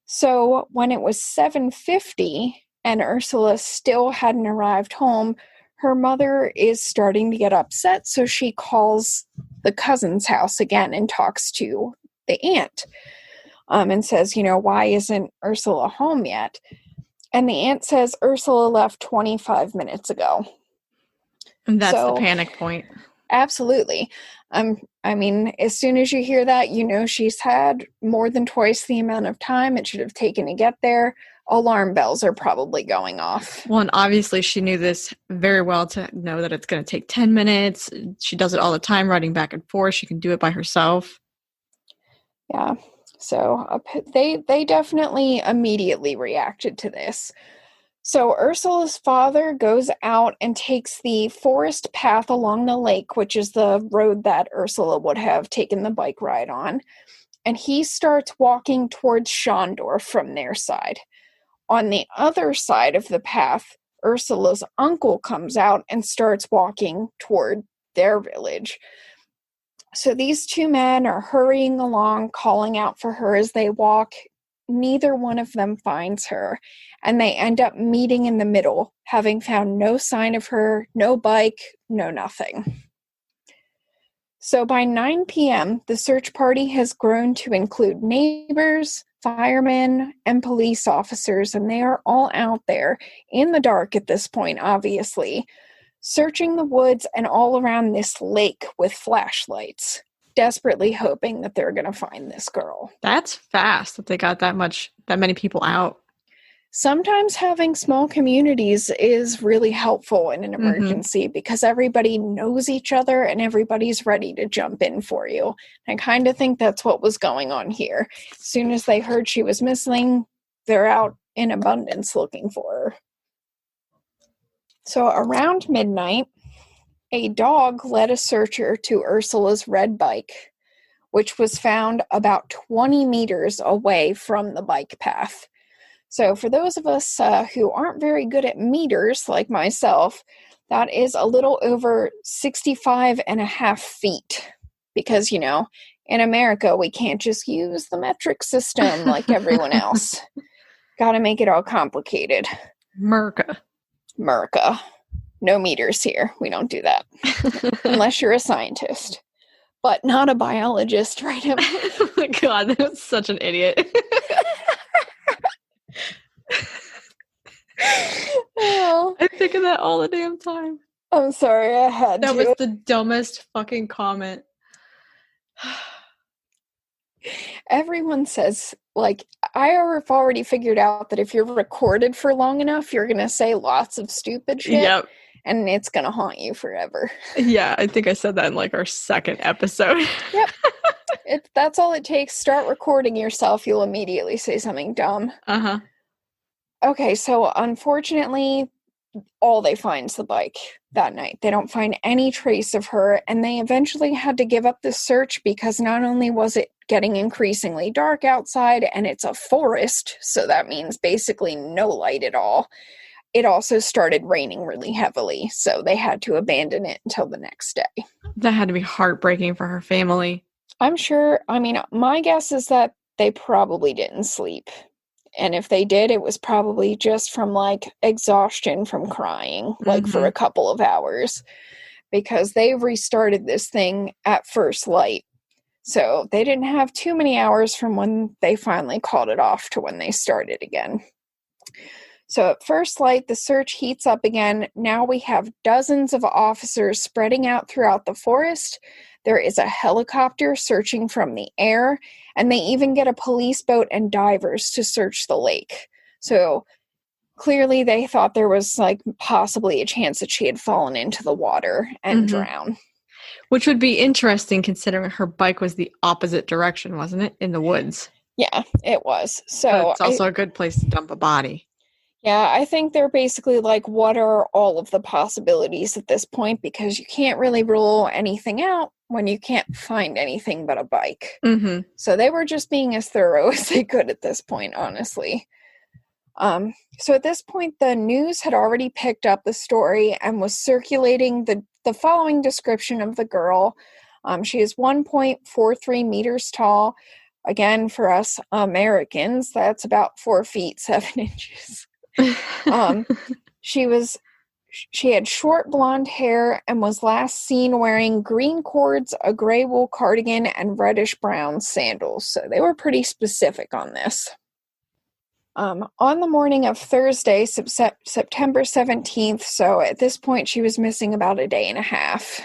So when it was 7:50 and Ursula still hadn't arrived home, her mother is starting to get upset, so she calls the cousin's house again and talks to the aunt and says, why isn't Ursula home yet? And the aunt says Ursula left 25 minutes ago. And that's the panic point. Absolutely. I mean, as soon as you hear that, she's had more than twice the amount of time it should have taken to get there. Alarm bells are probably going off. Well, and obviously she knew this very well to know that it's going to take 10 minutes. She does it all the time, riding back and forth. She can do it by herself. Yeah. So they definitely immediately reacted to this. So Ursula's father goes out and takes the forest path along the lake, which is the road that Ursula would have taken the bike ride on. And he starts walking towards Schondorf from their side. On the other side of the path, Ursula's uncle comes out and starts walking toward their village. So these two men are hurrying along, calling out for her as they walk. Neither one of them finds her, and they end up meeting in the middle, having found no sign of her, no bike, no nothing. So by 9 p.m., the search party has grown to include neighbors, firemen, and police officers, and they are all out there in the dark at this point, obviously, searching the woods and all around this lake with flashlights, desperately hoping that they're going to find this girl. That's fast that they got that many people out. Sometimes having small communities is really helpful in an emergency because everybody knows each other and everybody's ready to jump in for you. I kind of think that's what was going on here. As soon as they heard she was missing, they're out in abundance looking for her. So around midnight, a dog led a searcher to Ursula's red bike, which was found about 20 meters away from the bike path. So for those of us who aren't very good at meters, like myself, that is a little over 65 and a half feet. Because, in America, we can't just use the metric system like everyone else. Got to make it all complicated. Merca. No meters here. We don't do that. Unless you're a scientist. But not a biologist, right? Oh my God, that was such an idiot. Oh. I think of that all the damn time. I'm sorry, I had that to. That was the dumbest fucking comment. Everyone says, I have already figured out that if you're recorded for long enough, you're going to say lots of stupid shit. Yep. And it's going to haunt you forever. Yeah, I think I said that in our second episode. Yep. That's all it takes. Start recording yourself. You'll immediately say something dumb. Uh-huh. Okay, so unfortunately, all they find is the bike that night. They don't find any trace of her, and they eventually had to give up the search because not only was it getting increasingly dark outside, and it's a forest, so that means basically no light at all, it also started raining really heavily, so they had to abandon it until the next day. That had to be heartbreaking for her family. I'm sure, my guess is that they probably didn't sleep. And if they did, it was probably just from exhaustion from crying, for a couple of hours, because they restarted this thing at first light. So they didn't have too many hours from when they finally called it off to when they started again. So at first light, the search heats up again. Now we have dozens of officers spreading out throughout the forest. There is a helicopter searching from the air, and they even get a police boat and divers to search the lake. So clearly they thought there was like possibly a chance that she had fallen into the water and drowned. Which would be interesting considering her bike was the opposite direction, wasn't it? In the woods. Yeah, it was. So but it's also a good place to dump a body. Yeah, I think they're basically like, what are all of the possibilities at this point? Because you can't really rule anything out when you can't find anything but a bike. Mm-hmm. So they were just being as thorough as they could at this point, honestly. So at this point, the news had already picked up the story and was circulating the following description of the girl. She is 1.43 meters tall. Again, for us Americans, that's about 4 feet, 7 inches. She had short blonde hair and was last seen wearing green cords, a gray wool cardigan, and reddish brown sandals. So they were pretty specific on this. On the morning of Thursday, September 17th, so at this point she was missing about a day and a half,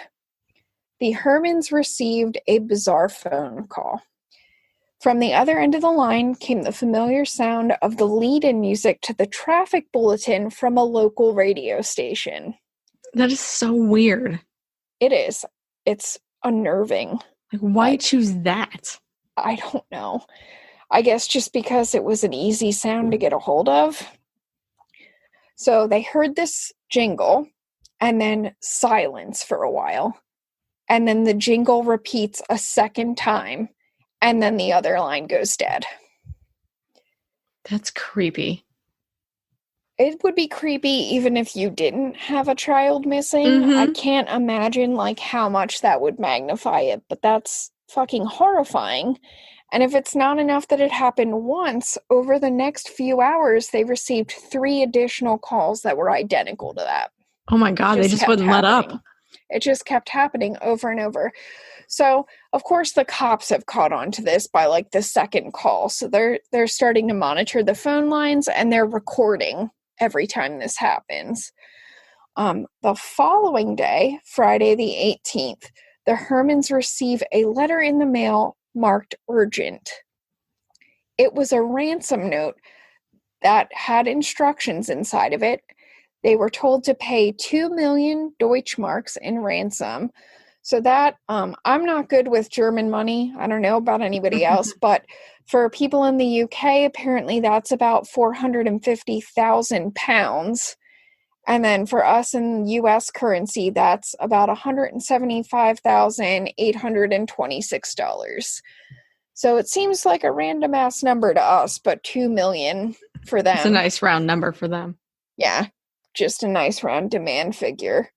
the Hermans received a bizarre phone call. From the other end of the line came the familiar sound of the lead-in music to the traffic bulletin from a local radio station. That is so weird. It is. It's unnerving. Like, why choose that? I don't know. I guess just because it was an easy sound to get a hold of. So they heard this jingle, and then silence for a while. And then the jingle repeats a second time. And then the other line goes dead. That's creepy. It would be creepy even if you didn't have a child missing. Mm-hmm. I can't imagine like how much that would magnify it, but that's fucking horrifying. And if it's not enough that it happened once, over the next few hours, they received 3 additional calls that were identical to that. Oh my God, they just wouldn't let up. It just kept happening over and over. So, of course, the cops have caught on to this by like the second call. So they're starting to monitor the phone lines and they're recording every time this happens. The following day, Friday the 18th, the Hermans receive a letter in the mail marked urgent. It was a ransom note that had instructions inside of it. They were told to pay 2 million Deutschmarks in ransom. So that, I'm not good with German money. I don't know about anybody else, but for people in the UK, apparently that's about 450,000 pounds. And then for us in US currency, that's about $175,826. So it seems like a random ass number to us, but 2 million for them. It's a nice round number for them. Yeah, just a nice round demand figure.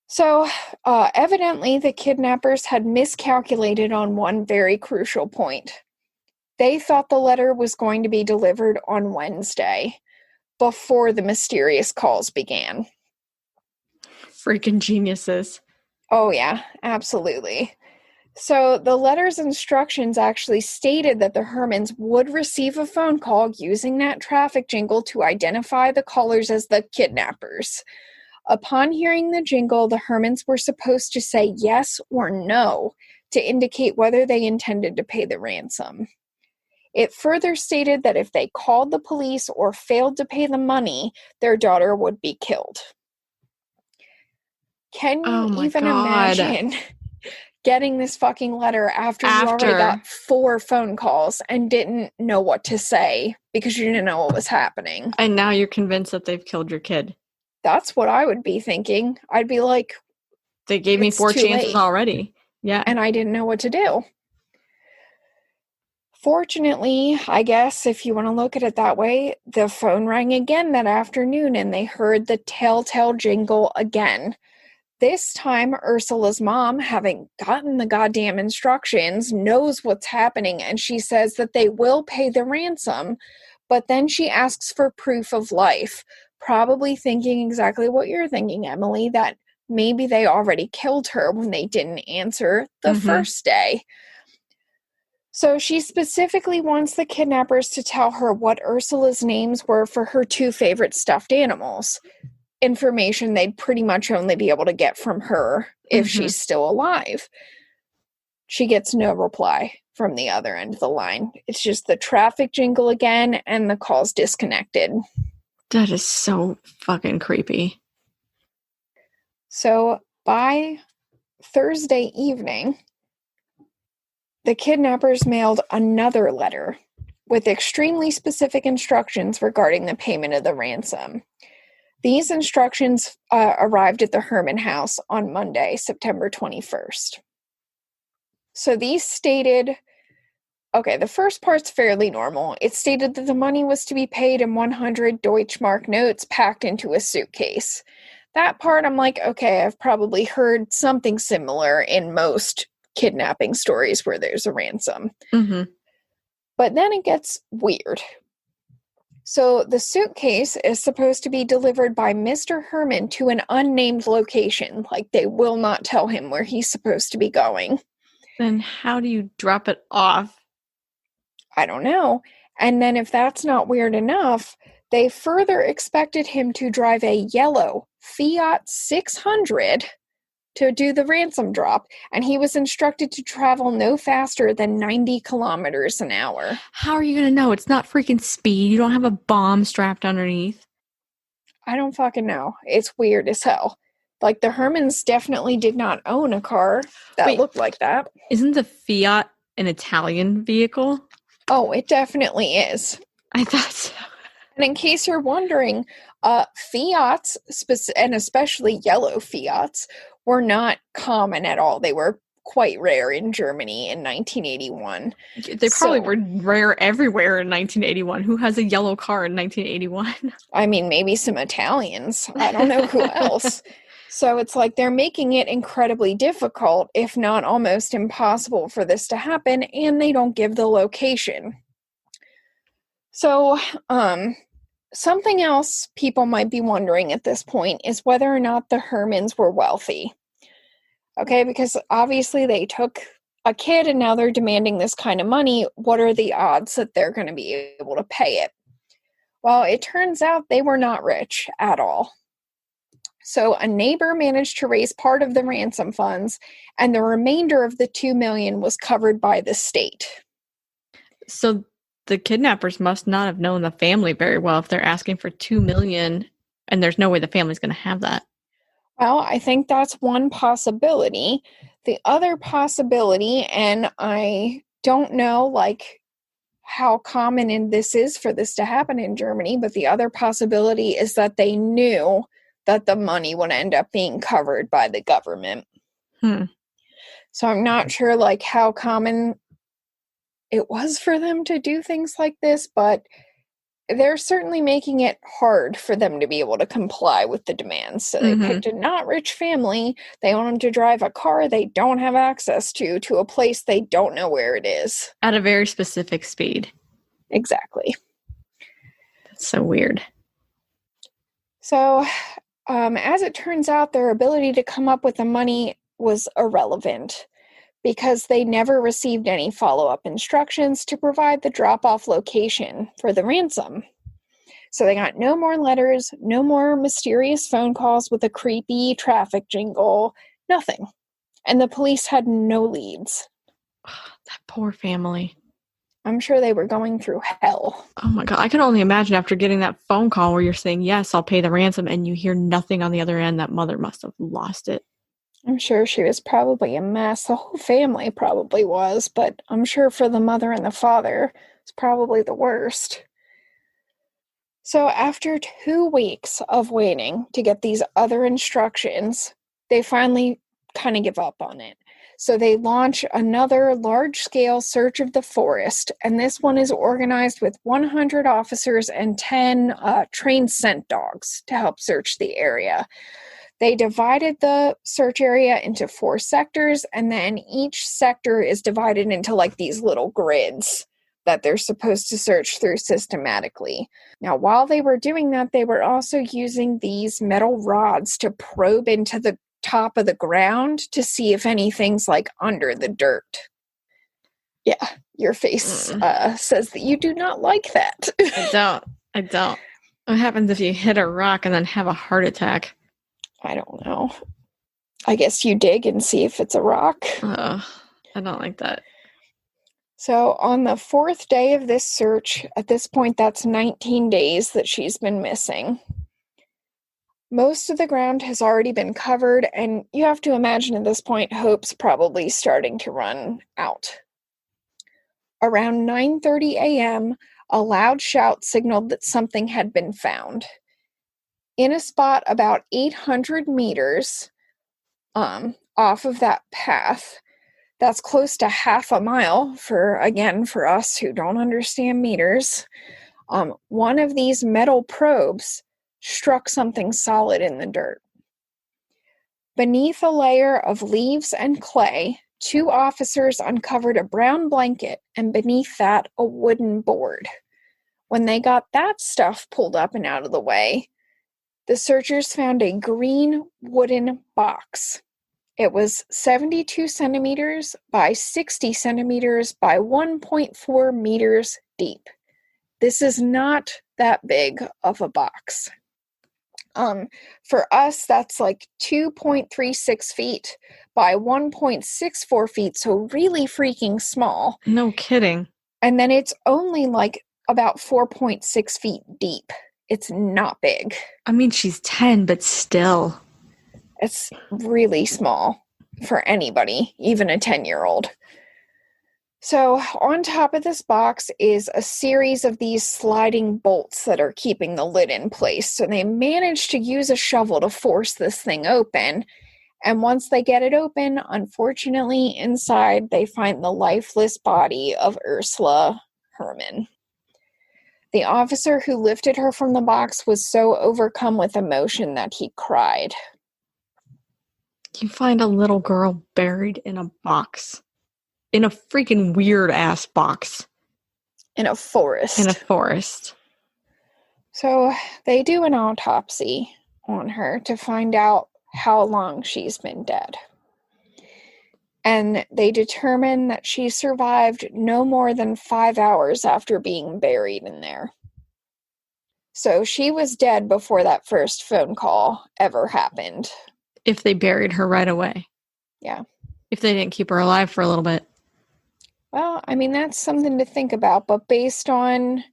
So, evidently, the kidnappers had miscalculated on one very crucial point. They thought the letter was going to be delivered on Wednesday, before the mysterious calls began. Freaking geniuses. Oh, yeah, absolutely. So, the letter's instructions actually stated that the Hermans would receive a phone call using that traffic jingle to identify the callers as the kidnappers. Upon hearing the jingle, the Hermans were supposed to say yes or no to indicate whether they intended to pay the ransom. It further stated that if they called the police or failed to pay the money, their daughter would be killed. Can you even imagine getting this fucking letter after you already got 4 phone calls and didn't know what to say because you didn't know what was happening? And now you're convinced that they've killed your kid. That's what I would be thinking. I'd be like, they gave me 4 chances already. Yeah. And I didn't know what to do. Fortunately, I guess, if you want to look at it that way, the phone rang again that afternoon and they heard the telltale jingle again. This time, Ursula's mom, having gotten the goddamn instructions, knows what's happening and she says that they will pay the ransom, but then she asks for proof of life. Probably thinking exactly what you're thinking, Emily, that maybe they already killed her when they didn't answer the first day. So she specifically wants the kidnappers to tell her what Ursula's names were for her 2 favorite stuffed animals. Information they'd pretty much only be able to get from her if she's still alive. She gets no reply from the other end of the line. It's just the traffic jingle again, and the call's disconnected. That is so fucking creepy. So by Thursday evening, the kidnappers mailed another letter with extremely specific instructions regarding the payment of the ransom. These instructions arrived at the Herman house on Monday, September 21st. So these stated, okay, the first part's fairly normal. It stated that the money was to be paid in 100 Deutschmark notes packed into a suitcase. That part, I'm like, okay, I've probably heard something similar in most kidnapping stories where there's a ransom. But then it gets weird. So the suitcase is supposed to be delivered by Mr. Herman to an unnamed location. Like, they will not tell him where he's supposed to be going. Then how do you drop it off? I don't know. And then if that's not weird enough, they further expected him to drive a yellow Fiat 600 to do the ransom drop, and he was instructed to travel no faster than 90 kilometers an hour. How are you going to know? It's not freaking speed. You don't have a bomb strapped underneath. I don't fucking know. It's weird as hell. Like, the Hermans definitely did not own a car that looked like that. Isn't the Fiat an Italian vehicle? Oh, it definitely is. I thought so. And in case you're wondering, Fiats, and especially yellow Fiats, were not common at all. They were quite rare in Germany in 1981. They probably were rare everywhere in 1981. Who has a yellow car in 1981? I mean, maybe some Italians. I don't know who else. So it's like they're making it incredibly difficult, if not almost impossible, for this to happen, and they don't give the location. So, something else people might be wondering at this point is whether or not the Hermans were wealthy. Okay, because obviously they took a kid and now they're demanding this kind of money. What are the odds that they're going to be able to pay it? Well, it turns out they were not rich at all. So a neighbor managed to raise part of the ransom funds, and the remainder of the $2 million was covered by the state. So the kidnappers must not have known the family very well if they're asking for $2 million, and there's no way the family's going to have that. Well, I think that's one possibility. The other possibility, and I don't know, like, how common this is for this to happen in Germany, but the other possibility is that they knew that the money would end up being covered by the government. So I'm not sure, like, how common it was for them to do things like this, but they're certainly making it hard for them to be able to comply with the demands. So they picked a not rich family. They want them to drive a car they don't have access to a place they don't know where it is. At a very specific speed. Exactly. That's so weird. So, as it turns out, their ability to come up with the money was irrelevant because they never received any follow-up instructions to provide the drop-off location for the ransom. So they got no more letters, no more mysterious phone calls with a creepy traffic jingle, nothing. And the police had no leads. That poor family. I'm sure they were going through hell. Oh my God. I can only imagine after getting that phone call where you're saying, yes, I'll pay the ransom, and you hear nothing on the other end, that mother must have lost it. I'm sure she was probably a mess. The whole family probably was, but I'm sure for the mother and the father, it's probably the worst. So after 2 weeks of waiting to get these other instructions, they finally kind of give up on it. So they launch another large-scale search of the forest, and this one is organized with 100 officers and 10 trained scent dogs to help search the area. They divided the search area into 4 sectors, and then each sector is divided into like these little grids that they're supposed to search through systematically. Now, while they were doing that, they were also using these metal rods to probe into the top of the ground to see if anything's like under the dirt. Yeah, your face says that you do not like that. I don't. What happens if you hit a rock and then have a heart attack? I don't know. I guess you dig and see if it's a rock. I don't like that. So on the 4th day of this search, at this point that's 19 days that she's been missing. Most of the ground has already been covered, and you have to imagine at this point hope's probably starting to run out. Around 9:30 a.m., a loud shout signaled that something had been found. In a spot about 800 meters off of that path, that's close to half a mile for us who don't understand meters, one of these metal probes struck something solid in the dirt. Beneath a layer of leaves and clay, 2 officers uncovered a brown blanket, and beneath that, a wooden board. When they got that stuff pulled up and out of the way, the searchers found a green wooden box. It was 72 centimeters by 60 centimeters by 1.4 meters deep. This is not that big of a box. For us, that's like 2.36 feet by 1.64 feet, so really freaking small. No kidding. And then it's only like about 4.6 feet deep. It's not big. I mean, she's 10, but still. It's really small for anybody, even a 10-year-old. So on top of this box is a series of these sliding bolts that are keeping the lid in place. So they managed to use a shovel to force this thing open. And once they get it open, unfortunately, inside they find the lifeless body of Ursula Herrmann. The officer who lifted her from the box was so overcome with emotion that he cried. You find a little girl buried in a box. In a freaking weird-ass box. In a forest. In a forest. So they do an autopsy on her to find out how long she's been dead. And they determine that she survived no more than 5 hours after being buried in there. So she was dead before that first phone call ever happened. If they buried her right away. Yeah. If they didn't keep her alive for a little bit. Well, I mean, that's something to think about, but based on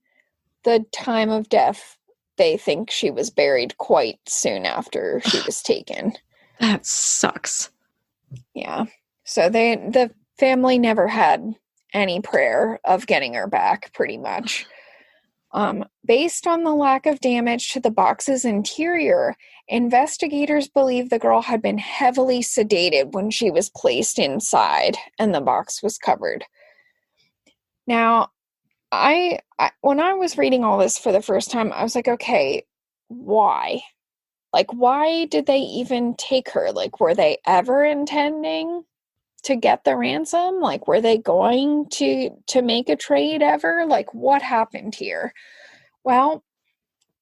the time of death, they think she was buried quite soon after she was taken. That sucks. Yeah. So the family never had any prayer of getting her back, pretty much. Based on the lack of damage to the box's interior, investigators believe the girl had been heavily sedated when she was placed inside and the box was covered. Now, I when I was reading all this for the first time, I was like, okay, why? Like, why did they even take her? Like, were they ever intending to get the ransom? Like, were they going to make a trade ever? Like, what happened here? Well,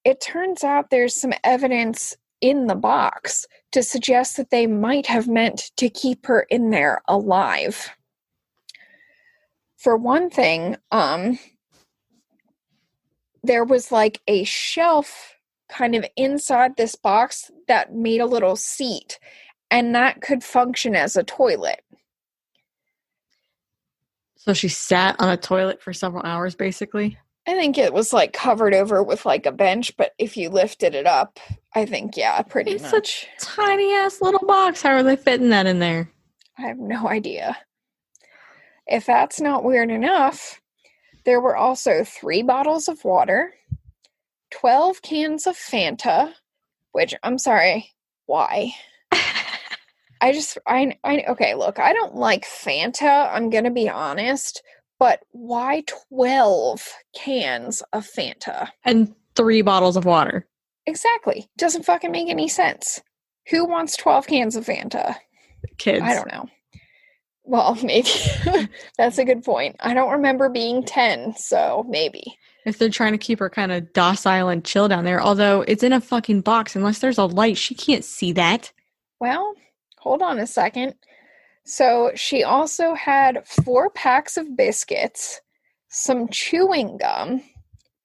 it turns out there's some evidence in the box to suggest that they might have meant to keep her in there alive. For one thing, there was like a shelf kind of inside this box that made a little seat, and that could function as a toilet. So she sat on a toilet for several hours, basically? I think it was like covered over with like a bench, but if you lifted it up, I think, yeah, pretty much. It's a tiny ass little box. How are they fitting that in there? I have no idea. If that's not weird enough, there were also 3 bottles of water, 12 cans of Fanta, which, I'm sorry, why? Okay, look, I don't like Fanta, I'm gonna be honest, but why 12 cans of Fanta? And 3 bottles of water. Exactly. Doesn't fucking make any sense. Who wants 12 cans of Fanta? Kids. I don't know. Well, maybe. That's a good point. I don't remember being 10, so maybe. If they're trying to keep her kind of docile and chill down there, although it's in a fucking box, unless there's a light, she can't see that. Well, hold on a second. So she also had 4 packs of biscuits, some chewing gum,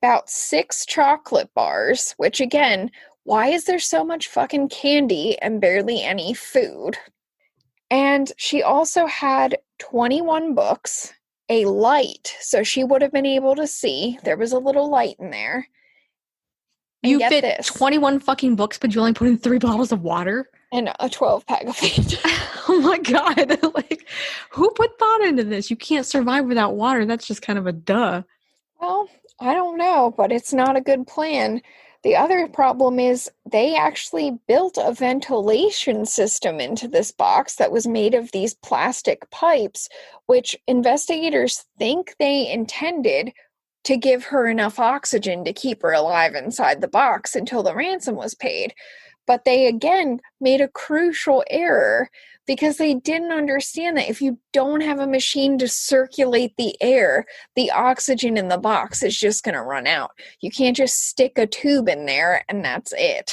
about 6 chocolate bars, which again, why is there so much fucking candy and barely any food? And she also had 21 books, a light, so she would have been able to see. There was a little light in there. And You get fit this, 21 fucking books, but you only put in 3 bottles of water? and a 12-pack of food. Oh my God. Like, who put thought into this? You can't survive without water. That's just kind of a duh. Well, I don't know, but it's not a good plan. The other problem is they actually built a ventilation system into this box that was made of these plastic pipes, which investigators think they intended to give her enough oxygen to keep her alive inside the box until the ransom was paid. But they, again, made a crucial error because they didn't understand that if you don't have a machine to circulate the air, the oxygen in the box is just going to run out. You can't just stick a tube in there and that's it.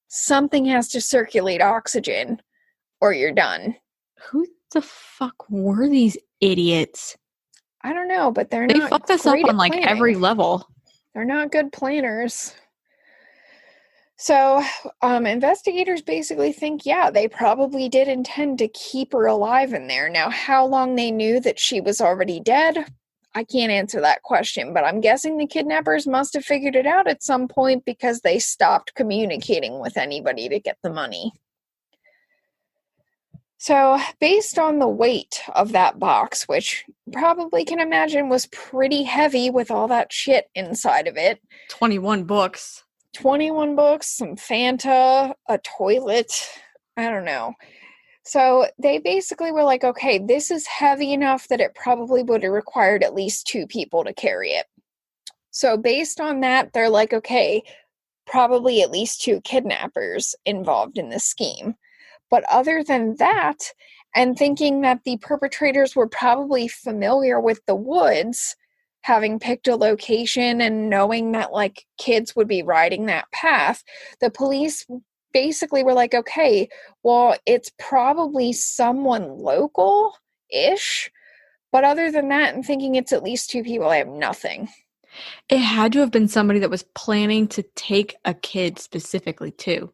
Something has to circulate oxygen or you're done. Who the fuck were these idiots? I don't know, but They not fucked this up great on at like planning. every level. They're not good planners. So investigators basically think, yeah, they probably did intend to keep her alive in there. Now, how long they knew that she was already dead, I can't answer that question, but I'm guessing the kidnappers must have figured it out at some point because they stopped communicating with anybody to get the money. So, based on the weight of that box, which you probably can imagine was pretty heavy with all that shit inside of it. 21 books. 21 books, some Fanta, a toilet, I don't know. So they basically were like, okay, this is heavy enough that it probably would have required at least 2 people to carry it. So based on that, they're like, okay, probably at least 2 kidnappers involved in this scheme. But other than that, and thinking that the perpetrators were probably familiar with the woods, having picked a location and knowing that like kids would be riding that path, the police basically were like, okay, well, it's probably someone local-ish. But other than that, and thinking it's at least 2 people, I have nothing. It had to have been somebody that was planning to take a kid specifically too.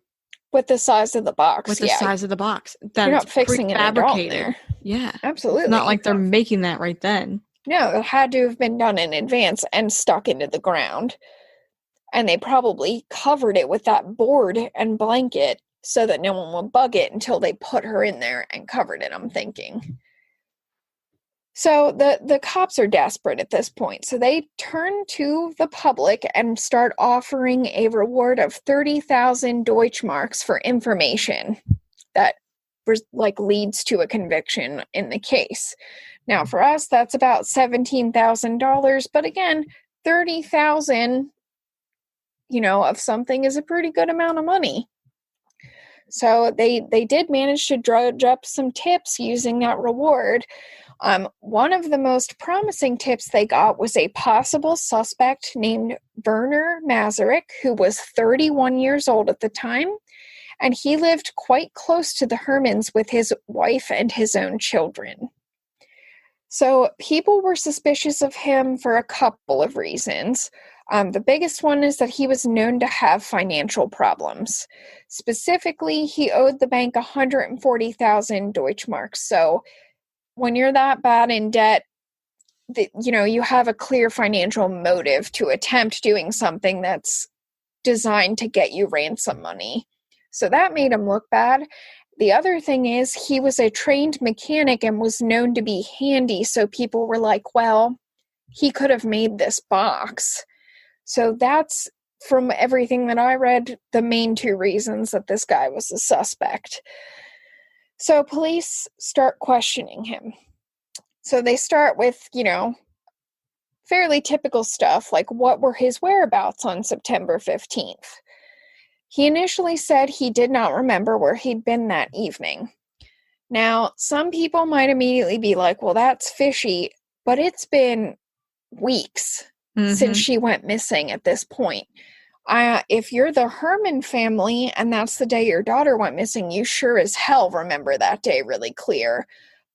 With the size of the box, With the size of the box. You're not fixing an adult in there. Yeah. Absolutely. It's not like they're making that right then. No, it had to have been done in advance and stuck into the ground. And they probably covered it with that board and blanket so that no one would bug it until they put her in there and covered it, I'm thinking. So the cops are desperate at this point. So they turn to the public and start offering a reward of 30,000 Deutschmarks for information that leads to a conviction in the case. Now, for us, that's about $17,000. But again, 30,000, of something is a pretty good amount of money. So they did manage to drudge up some tips using that reward. One of the most promising tips they got was a possible suspect named Werner Masaryk, who was 31 years old at the time, and he lived quite close to the Hermans with his wife and his own children. So people were suspicious of him for a couple of reasons. The biggest one is that he was known to have financial problems. Specifically, he owed the bank 140,000 Deutschmarks. So when you're that bad in debt, you have a clear financial motive to attempt doing something that's designed to get you ransom money. So that made him look bad. The other thing is he was a trained mechanic and was known to be handy, so people were like, well, he could have made this box. So that's, from everything that I read, the main 2 reasons that this guy was a suspect. So police start questioning him. So they start with, fairly typical stuff, like what were his whereabouts on September 15th? He initially said he did not remember where he'd been that evening. Now, some people might immediately be like, well, that's fishy, but it's been weeks since she went missing at this point. If you're the Herman family and that's the day your daughter went missing, you sure as hell remember that day really clear.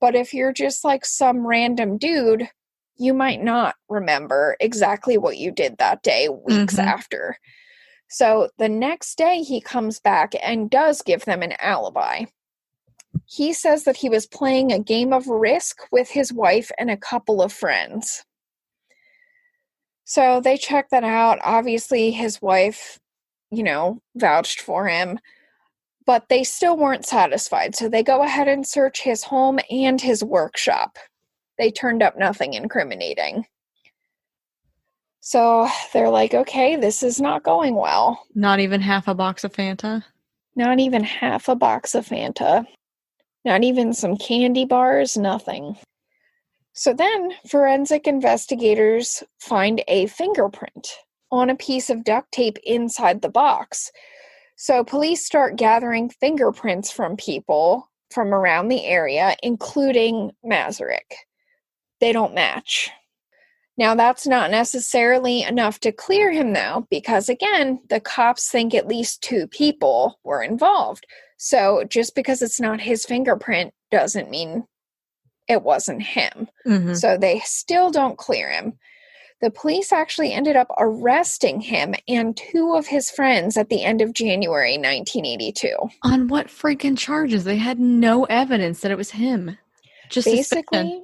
But if you're just like some random dude, you might not remember exactly what you did that day weeks after. So the next day he comes back and does give them an alibi. He says that he was playing a game of Risk with his wife and a couple of friends. So they check that out. Obviously, his wife, vouched for him, but they still weren't satisfied. So they go ahead and search his home and his workshop. They turned up nothing incriminating. So they're like, okay, this is not going well. Not even half a box of Fanta? Not even half a box of Fanta. Not even some candy bars, nothing. So then forensic investigators find a fingerprint on a piece of duct tape inside the box. So police start gathering fingerprints from people from around the area, including Masaryk. They don't match. Now, that's not necessarily enough to clear him, though, because, again, the cops think at least 2 people were involved. So just because it's not his fingerprint doesn't mean it wasn't him. So they still don't clear him. The police actually ended up arresting him and 2 of his friends at the end of January 1982. On what freaking charges? They had no evidence that it was him. Just suspicion.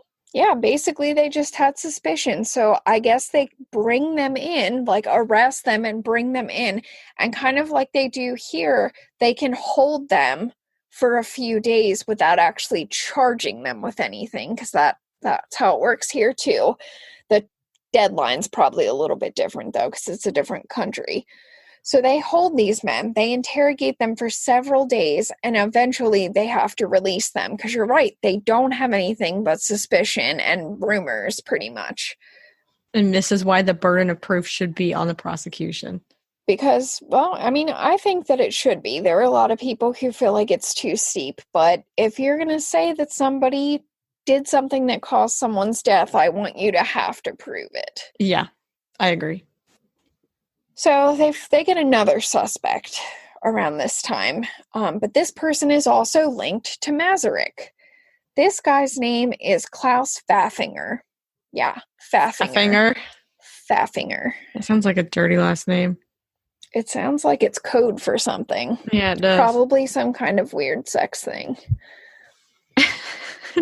Basically they just had suspicion. So I guess they bring them in, like arrest them and bring them in. And kind of like they do here, they can hold them for a few days without actually charging them with anything, because that's how it works here too. The deadline's probably a little bit different though, because it's a different country. So they hold these men, they interrogate them for several days, and eventually they have to release them, because you're right, they don't have anything but suspicion and rumors, pretty much. And this is why the burden of proof should be on the prosecution. Because, well, I mean, I think that it should be. There are a lot of people who feel like it's too steep, but if you're going to say that somebody did something that caused someone's death, I want you to have to prove it. Yeah, I agree. So they get another suspect around this time, but this person is also linked to Masaryk. This guy's name is Klaus Pfaffinger. Yeah, Pfaffinger. Pfaffinger. It sounds like a dirty last name. It sounds like it's code for something. Yeah, it does. Probably some kind of weird sex thing.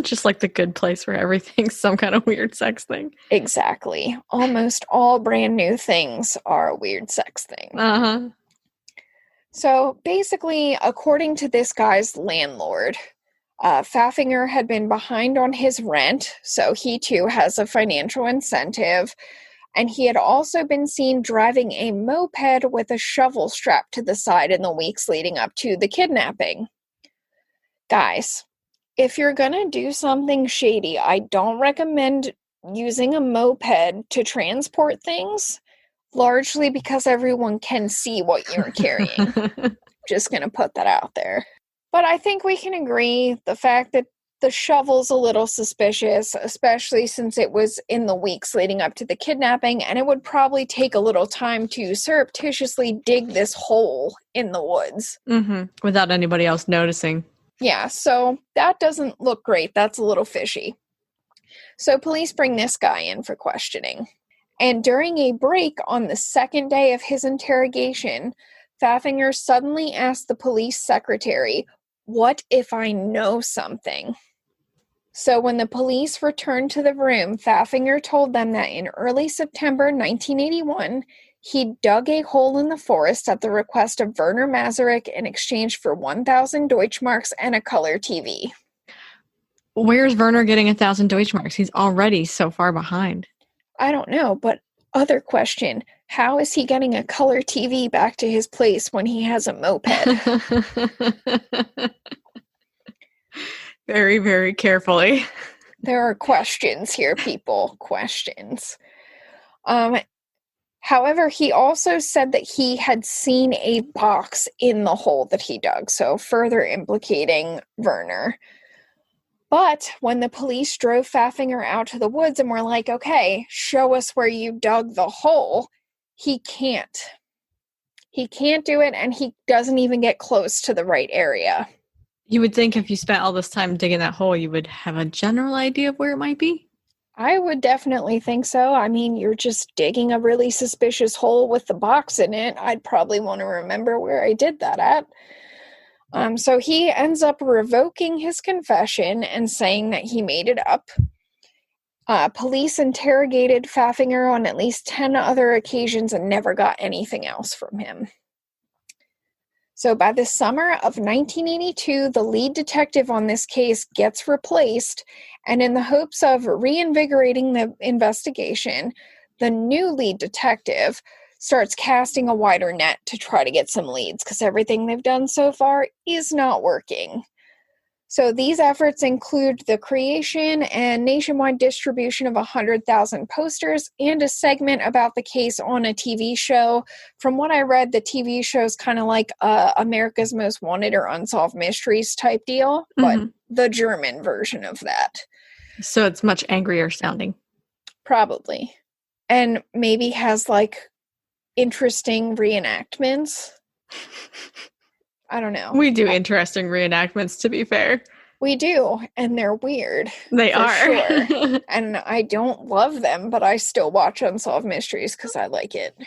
Just like The Good Place, where everything's some kind of weird sex thing. Exactly. Almost all brand new things are a weird sex thing. So basically, according to this guy's landlord, Pfaffinger had been behind on his rent, so he too has a financial incentive. And he had also been seen driving a moped with a shovel strapped to the side in the weeks leading up to the kidnapping. Guys, if you're going to do something shady, I don't recommend using a moped to transport things, largely because everyone can see what you're carrying. Just going to put that out there. But I think we can agree the fact that the shovel's a little suspicious, especially since it was in the weeks leading up to the kidnapping, and it would probably take a little time to surreptitiously dig this hole in the woods. Without anybody else noticing. Yeah, so that doesn't look great. That's a little fishy. So police bring this guy in for questioning. And during a break on the second day of his interrogation, Pfaffinger suddenly asked the police secretary, "What if I know something?" So when the police returned to the room, Pfaffinger told them that in early September 1981, he dug a hole in the forest at the request of Werner Masaryk in exchange for 1,000 Deutschmarks and a color TV. Where's Werner getting 1,000 Deutschmarks? He's already so far behind. I don't know, but other question, how is he getting a color TV back to his place when he has a moped? Very, very carefully. There are questions here, people. Questions. However, he also said that he had seen a box in the hole that he dug, so further implicating Werner. But when the police drove Pfaffinger out to the woods and were like, okay, show us where you dug the hole, he can't. He can't do it, and he doesn't even get close to the right area. You would think if you spent all this time digging that hole, you would have a general idea of where it might be? I would definitely think so. I mean, you're just digging a really suspicious hole with the box in it. I'd probably want to remember where I did that at. So he ends up revoking his confession and saying that he made it up. Police interrogated Pfaffinger on at least 10 other occasions and never got anything else from him. So by the summer of 1982, the lead detective on this case gets replaced, and in the hopes of reinvigorating the investigation, the new lead detective starts casting a wider net to try to get some leads, because everything they've done so far is not working. So these efforts include the creation and nationwide distribution of 100,000 posters and a segment about the case on a TV show. From what I read, the TV show is kind of like America's Most Wanted or Unsolved Mysteries type deal, but the German version of that. So it's much angrier sounding. Probably. And maybe has like interesting reenactments. I don't know. We do interesting reenactments, to be fair. We do, and they're weird. They are. Sure. And I don't love them, but I still watch Unsolved Mysteries because I like it.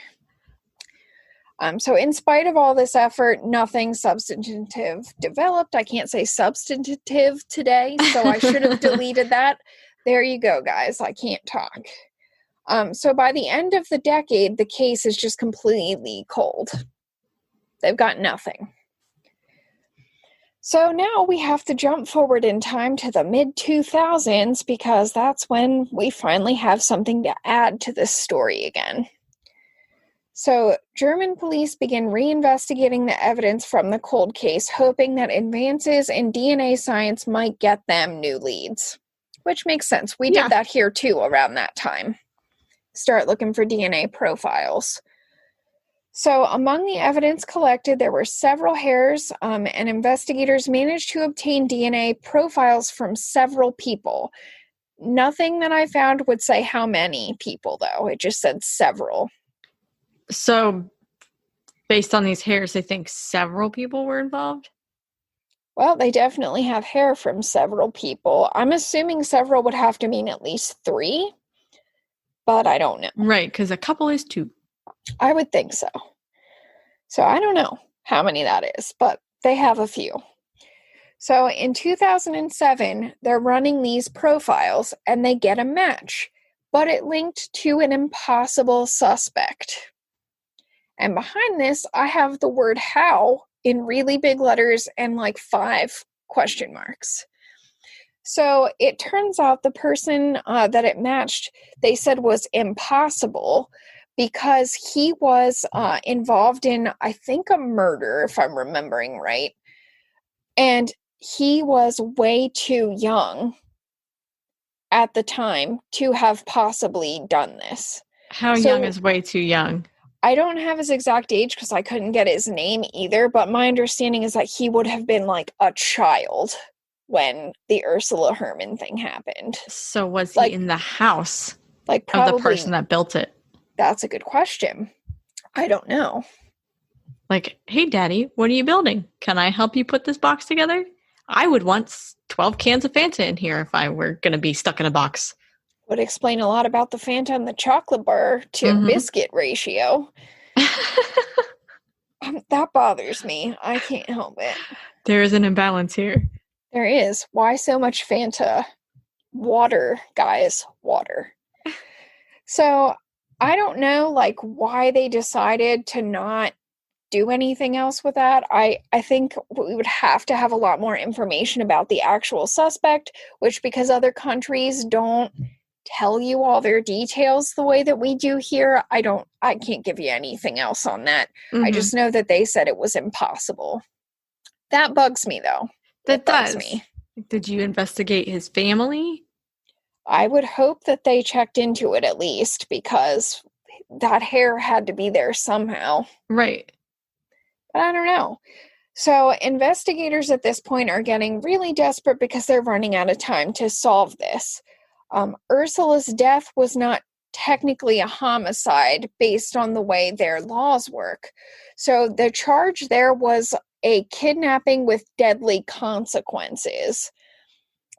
So in spite of all this effort, nothing substantive developed. I can't say substantive today, so I should have deleted that. There you go, guys. I can't talk. So by the end of the decade, the case is just completely cold. They've got nothing. So now we have to jump forward in time to the mid-2000s because that's when we finally have something to add to this story again. So German police begin reinvestigating the evidence from the cold case, hoping that advances in DNA science might get them new leads, which makes sense. We did that here too around that time. Start looking for DNA profiles. So among the evidence collected, there were several hairs, and investigators managed to obtain DNA profiles from several people. Nothing that I found would say how many people, though. It just said several. So based on these hairs, they think several people were involved? Well, they definitely have hair from several people. I'm assuming several would have to mean at least 3, but I don't know. Right, because a couple is 2. I would think so. So I don't know how many that is, but they have a few. So in 2007, they're running these profiles and they get a match, but it linked to an impossible suspect. And behind this, I have the word how in really big letters and like 5 question marks. So it turns out the person that it matched, they said was impossible, because he was involved in, I think, a murder, if I'm remembering right. And he was way too young at the time to have possibly done this. How young is way too young? I don't have his exact age because I couldn't get his name either, but my understanding is that he would have been like a child when the Ursula Herrmann thing happened. So was he in the house of the person that built it? That's a good question. I don't know. Like, hey, Daddy, what are you building? Can I help you put this box together? I would want 12 cans of Fanta in here if I were going to be stuck in a box. Would explain a lot about the Fanta and the chocolate bar to biscuit ratio. That bothers me. I can't help it. There is an imbalance here. There is. Why so much Fanta? Water, guys. Water. So I don't know, like, why they decided to not do anything else with that. I think we would have to have a lot more information about the actual suspect, which, because other countries don't tell you all their details the way that we do here, I can't give you anything else on that. I just know that they said it was impossible. That bugs me, though. That does. Me. Did you investigate his family? I would hope that they checked into it at least, because that hair had to be there somehow. Right. But I don't know. So investigators at this point are getting really desperate because they're running out of time to solve this. Ursula's death was not technically a homicide based on the way their laws work. So the charge there was a kidnapping with deadly consequences.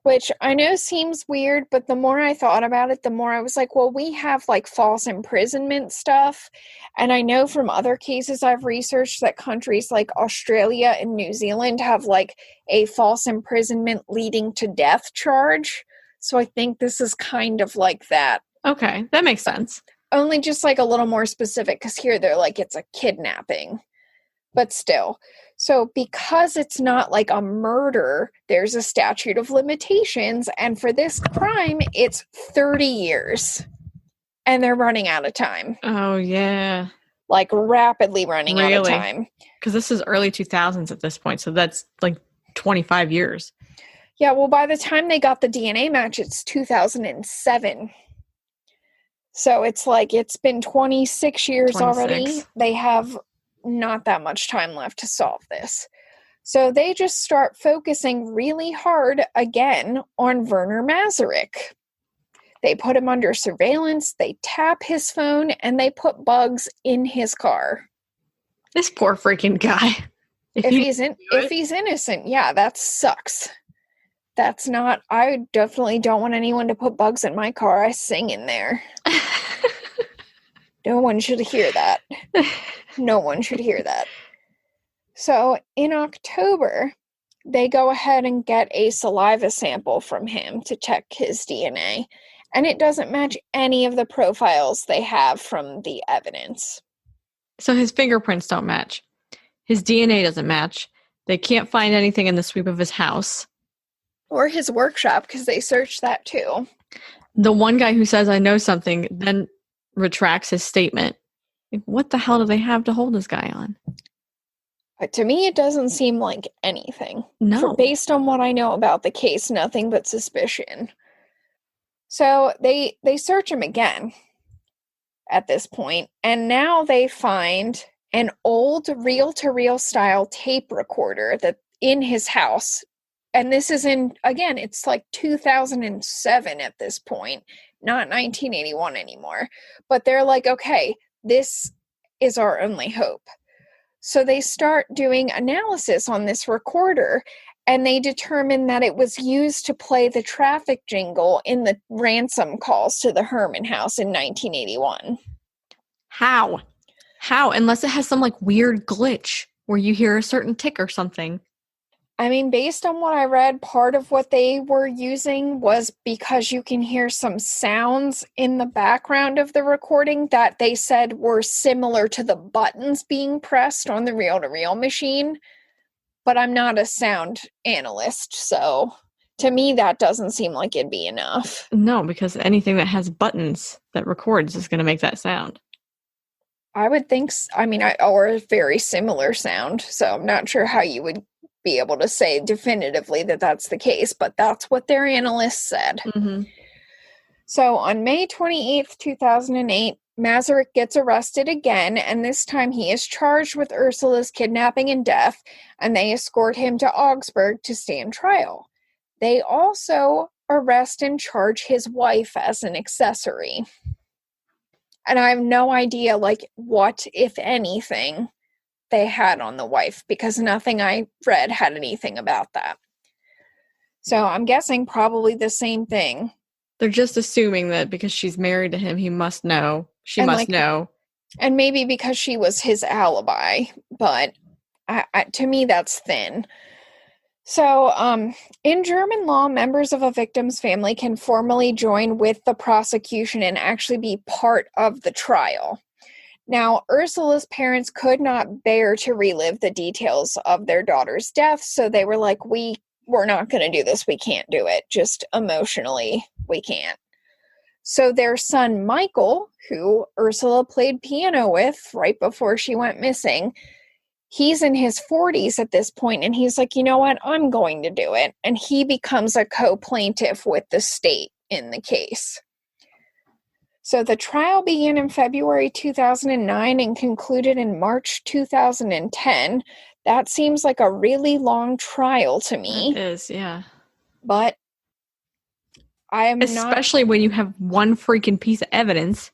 Which I know seems weird, but the more I thought about it, the more I was like, well, we have like false imprisonment stuff. And I know from other cases I've researched that countries like Australia and New Zealand have like a false imprisonment leading to death charge. So I think this is kind of like that. Okay, that makes sense. Only just like a little more specific, because here they're like, it's a kidnapping. But still. So because it's not like a murder, there's a statute of limitations. And for this crime, it's 30 years. And they're running out of time. Oh, yeah. Like rapidly running out of time. Because this is early 2000s at this point. So that's like 25 years. Yeah, well, by the time they got the DNA match, it's 2007. So it's like it's been 26 years 26. already. They have not that much time left to solve this. So they just start focusing really hard again on Werner Masaryk. They put him under surveillance, they tap his phone, and they put bugs in his car. This poor freaking guy. If he's innocent, yeah, that sucks. That's not, I definitely don't want anyone to put bugs in my car. I sing in there. No one should hear that. No one should hear that. So in October, they go ahead and get a saliva sample from him to check his DNA. And it doesn't match any of the profiles they have from the evidence. So his fingerprints don't match. His DNA doesn't match. They can't find anything in the sweep of his house. Or his workshop, because they searched that too. The one guy who says, I know something, then retracts his statement. What the hell do they have to hold this guy on? But to me, it doesn't seem like anything. No. Based on what I know about the case, nothing but suspicion. So they search him again at this point, and now they find an old reel-to-reel style tape recorder that in his house. And this is again, it's like 2007 at this point, not 1981 anymore. But they're like, okay, this is our only hope. So they start doing analysis on this recorder, and they determine that it was used to play the traffic jingle in the ransom calls to the Herman house in 1981. How? Unless it has some like weird glitch where you hear a certain tick or something. I mean, based on what I read, part of what they were using was because you can hear some sounds in the background of the recording that they said were similar to the buttons being pressed on the reel-to-reel machine. But I'm not a sound analyst, so to me that doesn't seem like it'd be enough. No, because anything that has buttons that records is going to make that sound. I would think, or a very similar sound, so I'm not sure how you would be able to say definitively that that's the case, but that's what their analysts said. Mm-hmm. So on May 28th, 2008, Masaryk gets arrested again, and this time he is charged with Ursula's kidnapping and death, and they escort him to Augsburg to stand trial. They also arrest and charge his wife as an accessory. And I have no idea, what, if anything, they had on the wife, because nothing I read had anything about that. So I'm guessing probably the same thing. They're just assuming that because she's married to him, he must know. She must know. And maybe because she was his alibi, but to me that's thin. So in German law, members of a victim's family can formally join with the prosecution and actually be part of the trial. Now, Ursula's parents could not bear to relive the details of their daughter's death, so they were like, we're not going to do this. We can't do it. Just emotionally, we can't. So their son, Michael, who Ursula played piano with right before she went missing, he's in his 40s at this point, and he's like, you know what? I'm going to do it. And he becomes a co-plaintiff with the state in the case. So the trial began in February 2009 and concluded in March 2010. That seems like a really long trial to me. It is, yeah. But I am especially when you have one freaking piece of evidence.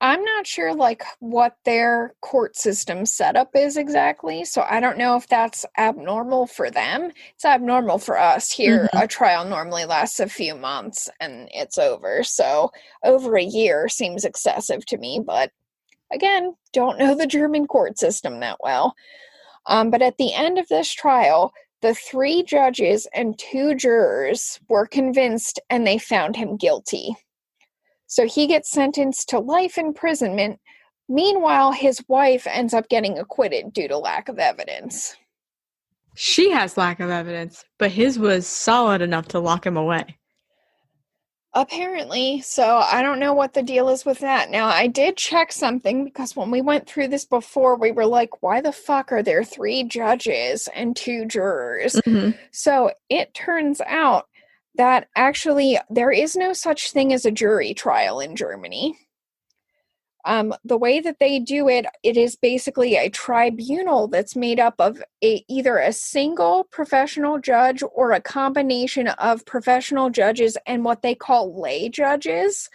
I'm not sure, like, what their court system setup is exactly, so I don't know if that's abnormal for them. It's abnormal for us. Here, Mhm. a trial normally lasts a few months and it's over, so over a year seems excessive to me, but again, don't know the German court system that well. But at the end of this trial, the 3 judges and 2 jurors were convinced and they found him guilty. So he gets sentenced to life imprisonment. Meanwhile, his wife ends up getting acquitted due to lack of evidence. She has lack of evidence, but his was solid enough to lock him away. Apparently, so I don't know what the deal is with that. Now, I did check something because when we went through this before, we were like, why the fuck are there 3 judges and 2 jurors? Mhm. So it turns out that actually there is no such thing as a jury trial in Germany. The way that they do it, it is basically a tribunal that's made up of either a single professional judge or a combination of professional judges and what they call lay judges.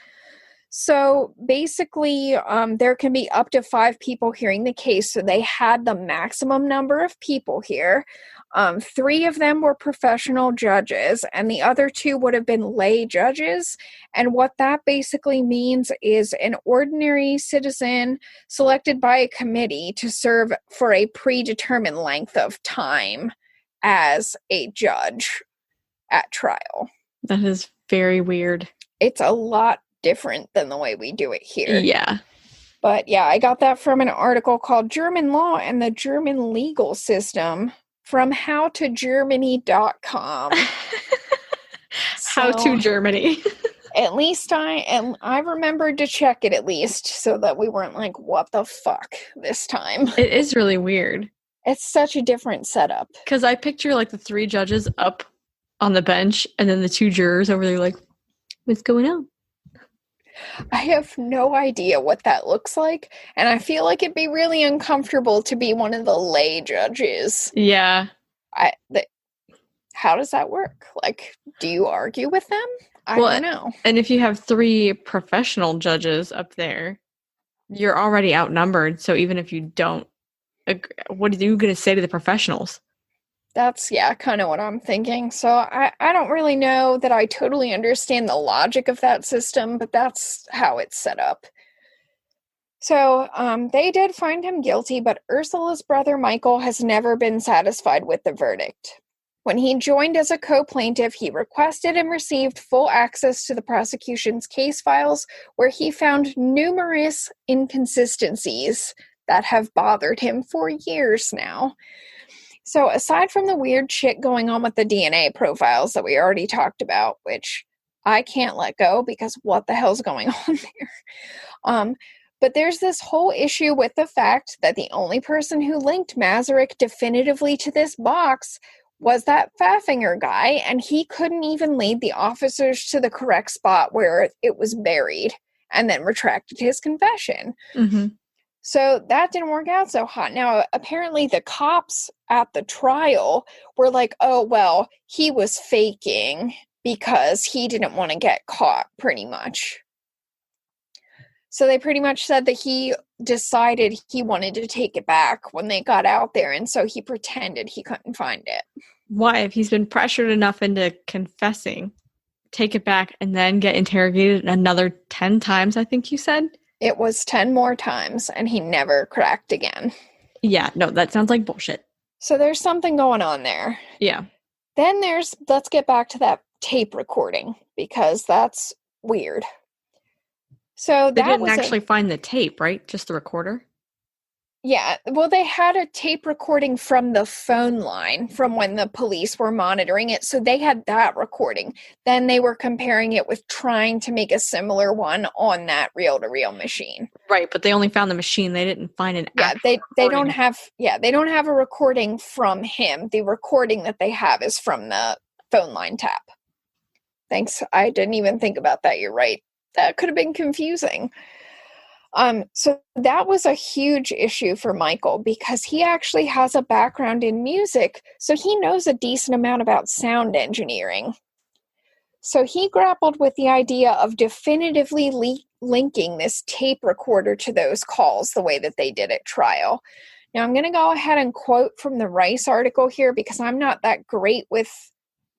So basically, there can be up to 5 people hearing the case. So they had the maximum number of people here. 3 of them were professional judges, and the other 2 would have been lay judges. And what that basically means is an ordinary citizen selected by a committee to serve for a predetermined length of time as a judge at trial. That is very weird. It's a lot different than the way we do it here. Yeah. But yeah, I got that from an article called German Law and the German Legal System from howtogermany.com. How to Germany. At least I remembered to check it at least so that we weren't like, what the fuck this time. It is really weird. It's such a different setup. Because I picture like the 3 judges up on the bench and then the 2 jurors over there like, what's going on? I have no idea what that looks like, and I feel like it'd be really uncomfortable to be one of the lay judges. Yeah. How does that work? Like, do you argue with them? I don't know. And if you have 3 professional judges up there, you're already outnumbered. So even if you don't agree, what are you going to say to the professionals? That's, kind of what I'm thinking. So I don't really know that I totally understand the logic of that system, but that's how it's set up. So they did find him guilty, but Ursula's brother Michael has never been satisfied with the verdict. When he joined as a co-plaintiff, he requested and received full access to the prosecution's case files, where he found numerous inconsistencies that have bothered him for years now. So aside from the weird shit going on with the DNA profiles that we already talked about, which I can't let go because what the hell's going on there? But there's this whole issue with the fact that the only person who linked Masaryk definitively to this box was that Pfaffinger guy, and he couldn't even lead the officers to the correct spot where it was buried and then retracted his confession. Mm-hmm. So that didn't work out so hot. Now, apparently the cops at the trial were like, oh, well, he was faking because he didn't want to get caught, pretty much. So they pretty much said that he decided he wanted to take it back when they got out there, and so he pretended he couldn't find it. Why? If he's been pressured enough into confessing, take it back and then get interrogated another 10 times, I think you said? It was 10 more times, and he never cracked again. Yeah, no, that sounds like bullshit. So there's something going on there. Yeah. Then let's get back to that tape recording, because that's weird. So They that didn't actually find the tape, right? Just the recorder? Yeah, well, they had a tape recording from the phone line from when the police were monitoring it, so they had that recording. Then they were comparing it with trying to make a similar one on that reel-to-reel machine. Right, but they only found the machine. They didn't find an Yeah, actual they don't have a recording from him. The recording that they have is from the phone line tap. Thanks, I didn't even think about that. You're right. That could have been confusing. So that was a huge issue for Michael because he actually has a background in music, so he knows a decent amount about sound engineering. So he grappled with the idea of definitively linking this tape recorder to those calls the way that they did at trial. Now, I'm going to go ahead and quote from the Rice article here because I'm not that great with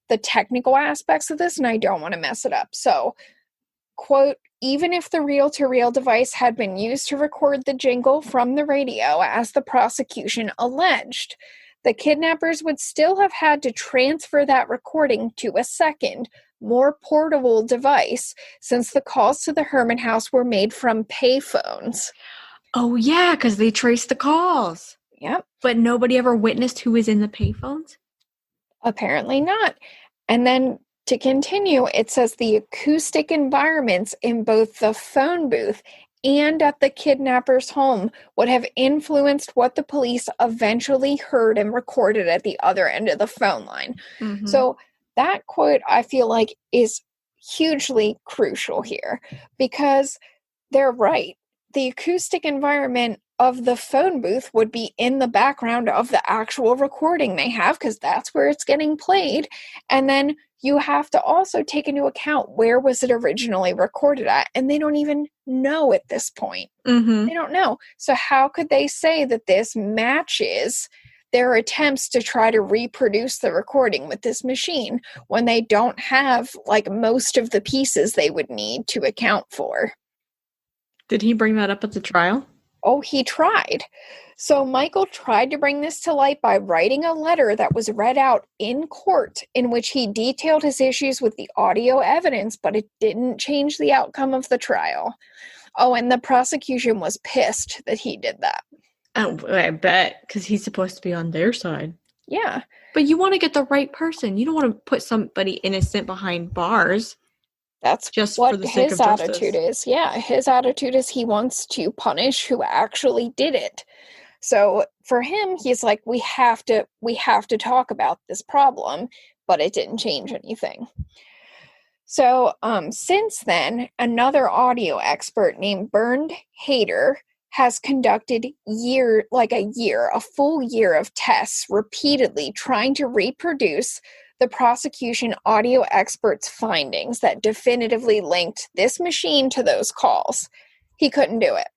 the technical aspects of this and I don't want to mess it up. So, quote, even if the reel-to-reel device had been used to record the jingle from the radio, as the prosecution alleged, the kidnappers would still have had to transfer that recording to a second, more portable device, since the calls to the Herman house were made from payphones. Oh, yeah, because they traced the calls. Yep. But nobody ever witnessed who was in the payphones? Apparently not. And then to continue, it says the acoustic environments in both the phone booth and at the kidnapper's home would have influenced what the police eventually heard and recorded at the other end of the phone line. Mm-hmm. So that quote, I feel like, is hugely crucial here because they're right. The acoustic environment of the phone booth would be in the background of the actual recording they have because that's where it's getting played. And then you have to also take into account where was it originally recorded at, and they don't even know at this point. Mm-hmm. They don't know. So how could they say that this matches their attempts to try to reproduce the recording with this machine when they don't have like most of the pieces they would need to account for? Did he bring that up at the trial? Oh, he tried. So Michael tried to bring this to light by writing a letter that was read out in court in which he detailed his issues with the audio evidence, but it didn't change the outcome of the trial. Oh, and the prosecution was pissed that he did that. Oh, I bet, because he's supposed to be on their side. Yeah. But you want to get the right person. You don't want to put somebody innocent behind bars. That's just what for the sake his of justice. attitude is. Yeah, his attitude is he wants to punish who actually did it. So for him, he's like, we have to talk about this problem, but it didn't change anything. So since then, another audio expert named Bernd Hader has conducted a full year of tests repeatedly trying to reproduce the prosecution audio expert's findings that definitively linked this machine to those calls. He couldn't do it.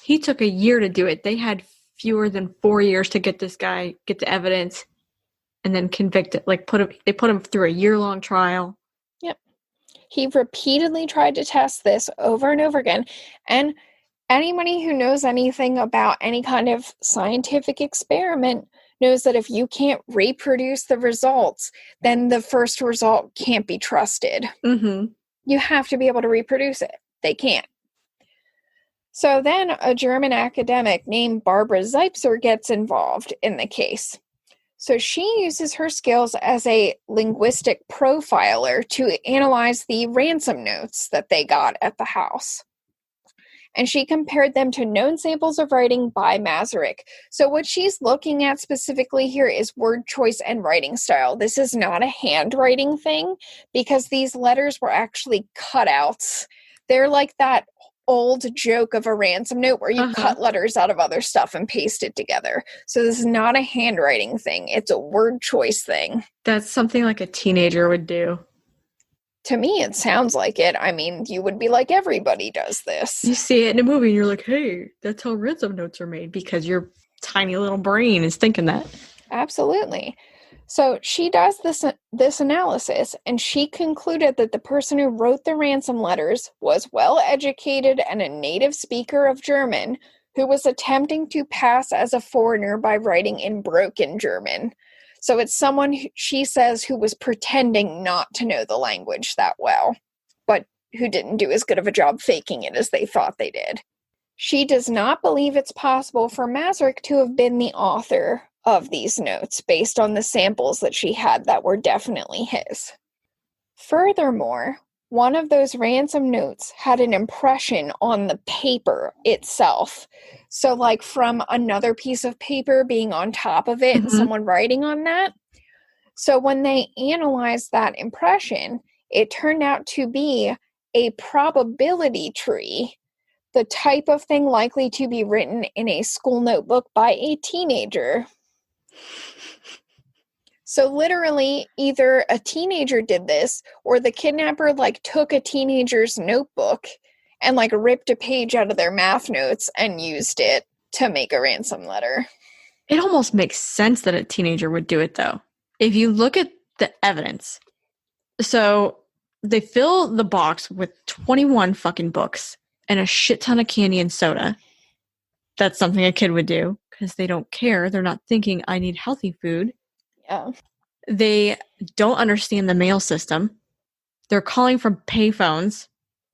He took a year to do it. They had fewer than 4 years to get this guy, get the evidence, and then convict it. They put him through a year-long trial. Yep. He repeatedly tried to test this over and over again. And anybody who knows anything about any kind of scientific experiment knows that if you can't reproduce the results, then the first result can't be trusted. Mm-hmm. You have to be able to reproduce it. They can't. So then a German academic named Barbara Zeipzer gets involved in the case. So she uses her skills as a linguistic profiler to analyze the ransom notes that they got at the house. And she compared them to known samples of writing by Masaryk. So what she's looking at specifically here is word choice and writing style. This is not a handwriting thing because these letters were actually cutouts. They're like that old joke of a ransom note where you cut letters out of other stuff and paste it together. So this is not a handwriting thing. It's a word choice thing. That's something like a teenager would do. To me, it sounds like it. I mean, you would be like, everybody does this. You see it in a movie and you're like, hey, that's how ransom notes are made because your tiny little brain is thinking that. Absolutely. So she does this analysis, and she concluded that the person who wrote the ransom letters was well-educated and a native speaker of German who was attempting to pass as a foreigner by writing in broken German. So it's someone, she says, who was pretending not to know the language that well, but who didn't do as good of a job faking it as they thought they did. She does not believe it's possible for Masaryk to have been the author of these notes based on the samples that she had that were definitely his. Furthermore, one of those ransom notes had an impression on the paper itself. So like from another piece of paper being on top of it and someone writing on that. So when they analyzed that impression, it turned out to be a probability tree, the type of thing likely to be written in a school notebook by a teenager. So literally, either a teenager did this, or the kidnapper, like, took a teenager's notebook and, like, ripped a page out of their math notes and used it to make a ransom letter. It almost makes sense that a teenager would do it, though. If you look at the evidence, so they fill the box with 21 fucking books and a shit ton of candy and soda. That's something a kid would do because they don't care. They're not thinking, I need healthy food. Yeah. They don't understand the mail system. They're calling from payphones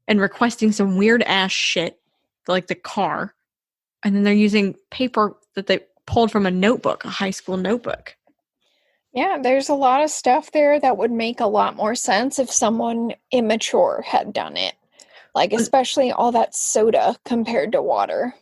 and requesting some weird ass shit, like the car. And then they're using paper that they pulled from a notebook, a high school notebook. Yeah, there's a lot of stuff there that would make a lot more sense if someone immature had done it. Like, especially all that soda compared to water.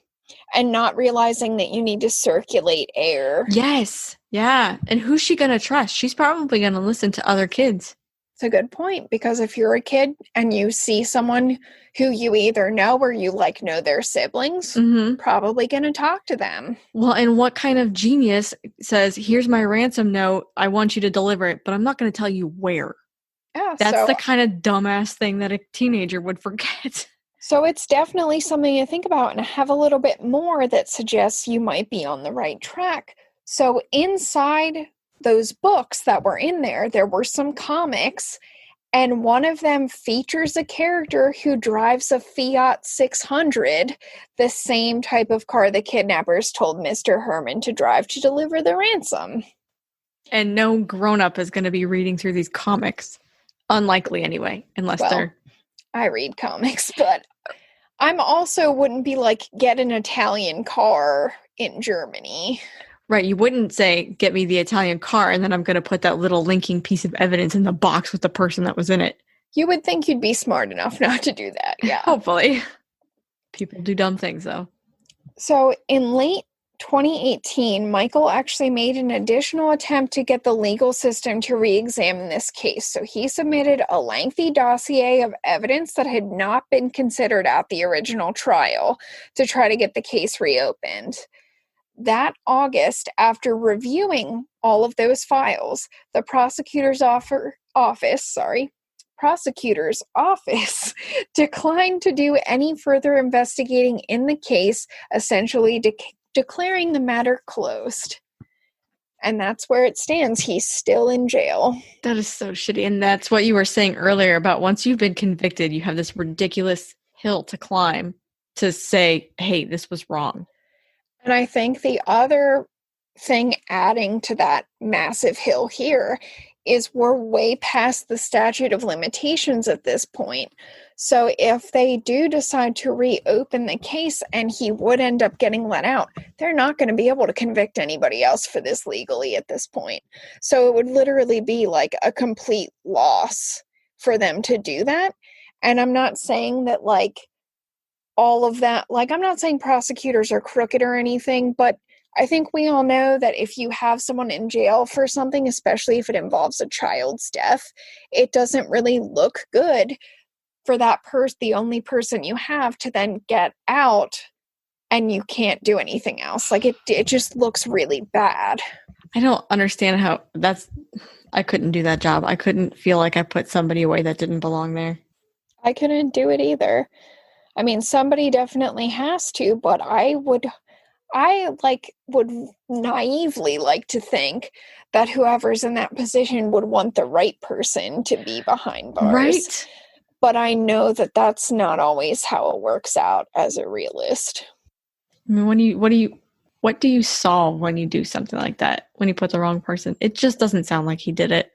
And not realizing that you need to circulate air. Yes. Yeah. And who's she going to trust? She's probably going to listen to other kids. It's a good point, because if you're a kid and you see someone who you either know or you, like, know their siblings, probably going to talk to them. Well, and what kind of genius says, here's my ransom note, I want you to deliver it, but I'm not going to tell you where. Yeah, That's the kind of dumbass thing that a teenager would forget. So it's definitely something to think about, and I have a little bit more that suggests you might be on the right track. So inside those books that were in there were some comics, and one of them features a character who drives a Fiat 600, the same type of car the kidnappers told Mr. Herman to drive to deliver the ransom. And no grown-up is going to be reading through these comics. Unlikely anyway, unless they're... I read comics, but I'm also wouldn't be like, get an Italian car in Germany. Right, you wouldn't say, get me the Italian car, and then I'm going to put that little linking piece of evidence in the box with the person that was in it. You would think you'd be smart enough not to do that, yeah. Hopefully. People do dumb things, though. So, in late 2018, Michael actually made an additional attempt to get the legal system to re-examine this case. So he submitted a lengthy dossier of evidence that had not been considered at the original trial to try to get the case reopened. That August, after reviewing all of those files, the prosecutor's office declined to do any further investigating in the case, essentially declaring the matter closed. And that's where it stands. He's still in jail. That is so shitty. And that's what you were saying earlier about once you've been convicted, you have this ridiculous hill to climb to say, hey, this was wrong. And I think the other thing adding to that massive hill here is we're way past the statute of limitations at this point. So if they do decide to reopen the case and he would end up getting let out, they're not going to be able to convict anybody else for this legally at this point. So it would literally be like a complete loss for them to do that. And I'm not saying that, like, all of that, like, I'm not saying prosecutors are crooked or anything, but I think we all know that if you have someone in jail for something, especially if it involves a child's death, it doesn't really look good for that the only person you have to then get out and you can't do anything else. Like, it just looks really bad. I don't understand how I couldn't do that job. I couldn't feel like I put somebody away that didn't belong there. I couldn't do it either. I mean, somebody definitely has to, but I would naively like to think that whoever's in that position would want the right person to be behind bars. Right. But I know that that's not always how it works out as a realist. I mean, what do you solve when you do something like that? When you put the wrong person? It just doesn't sound like he did it.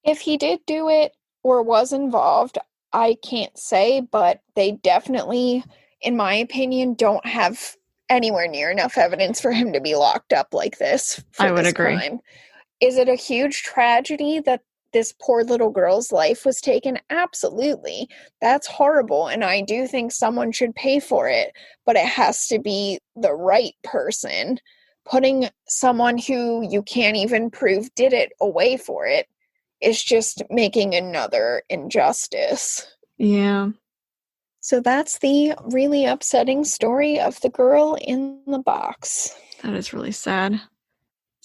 If he did do it or was involved, I can't say, but they definitely, in my opinion, don't have anywhere near enough evidence for him to be locked up like this. I would agree. Crime. Is it a huge tragedy that this poor little girl's life was taken? Absolutely. That's horrible, and I do think someone should pay for it, but it has to be the right person. Putting someone who you can't even prove did it away for it is just making another injustice. Yeah. So that's the really upsetting story of the girl in the box. That is really sad.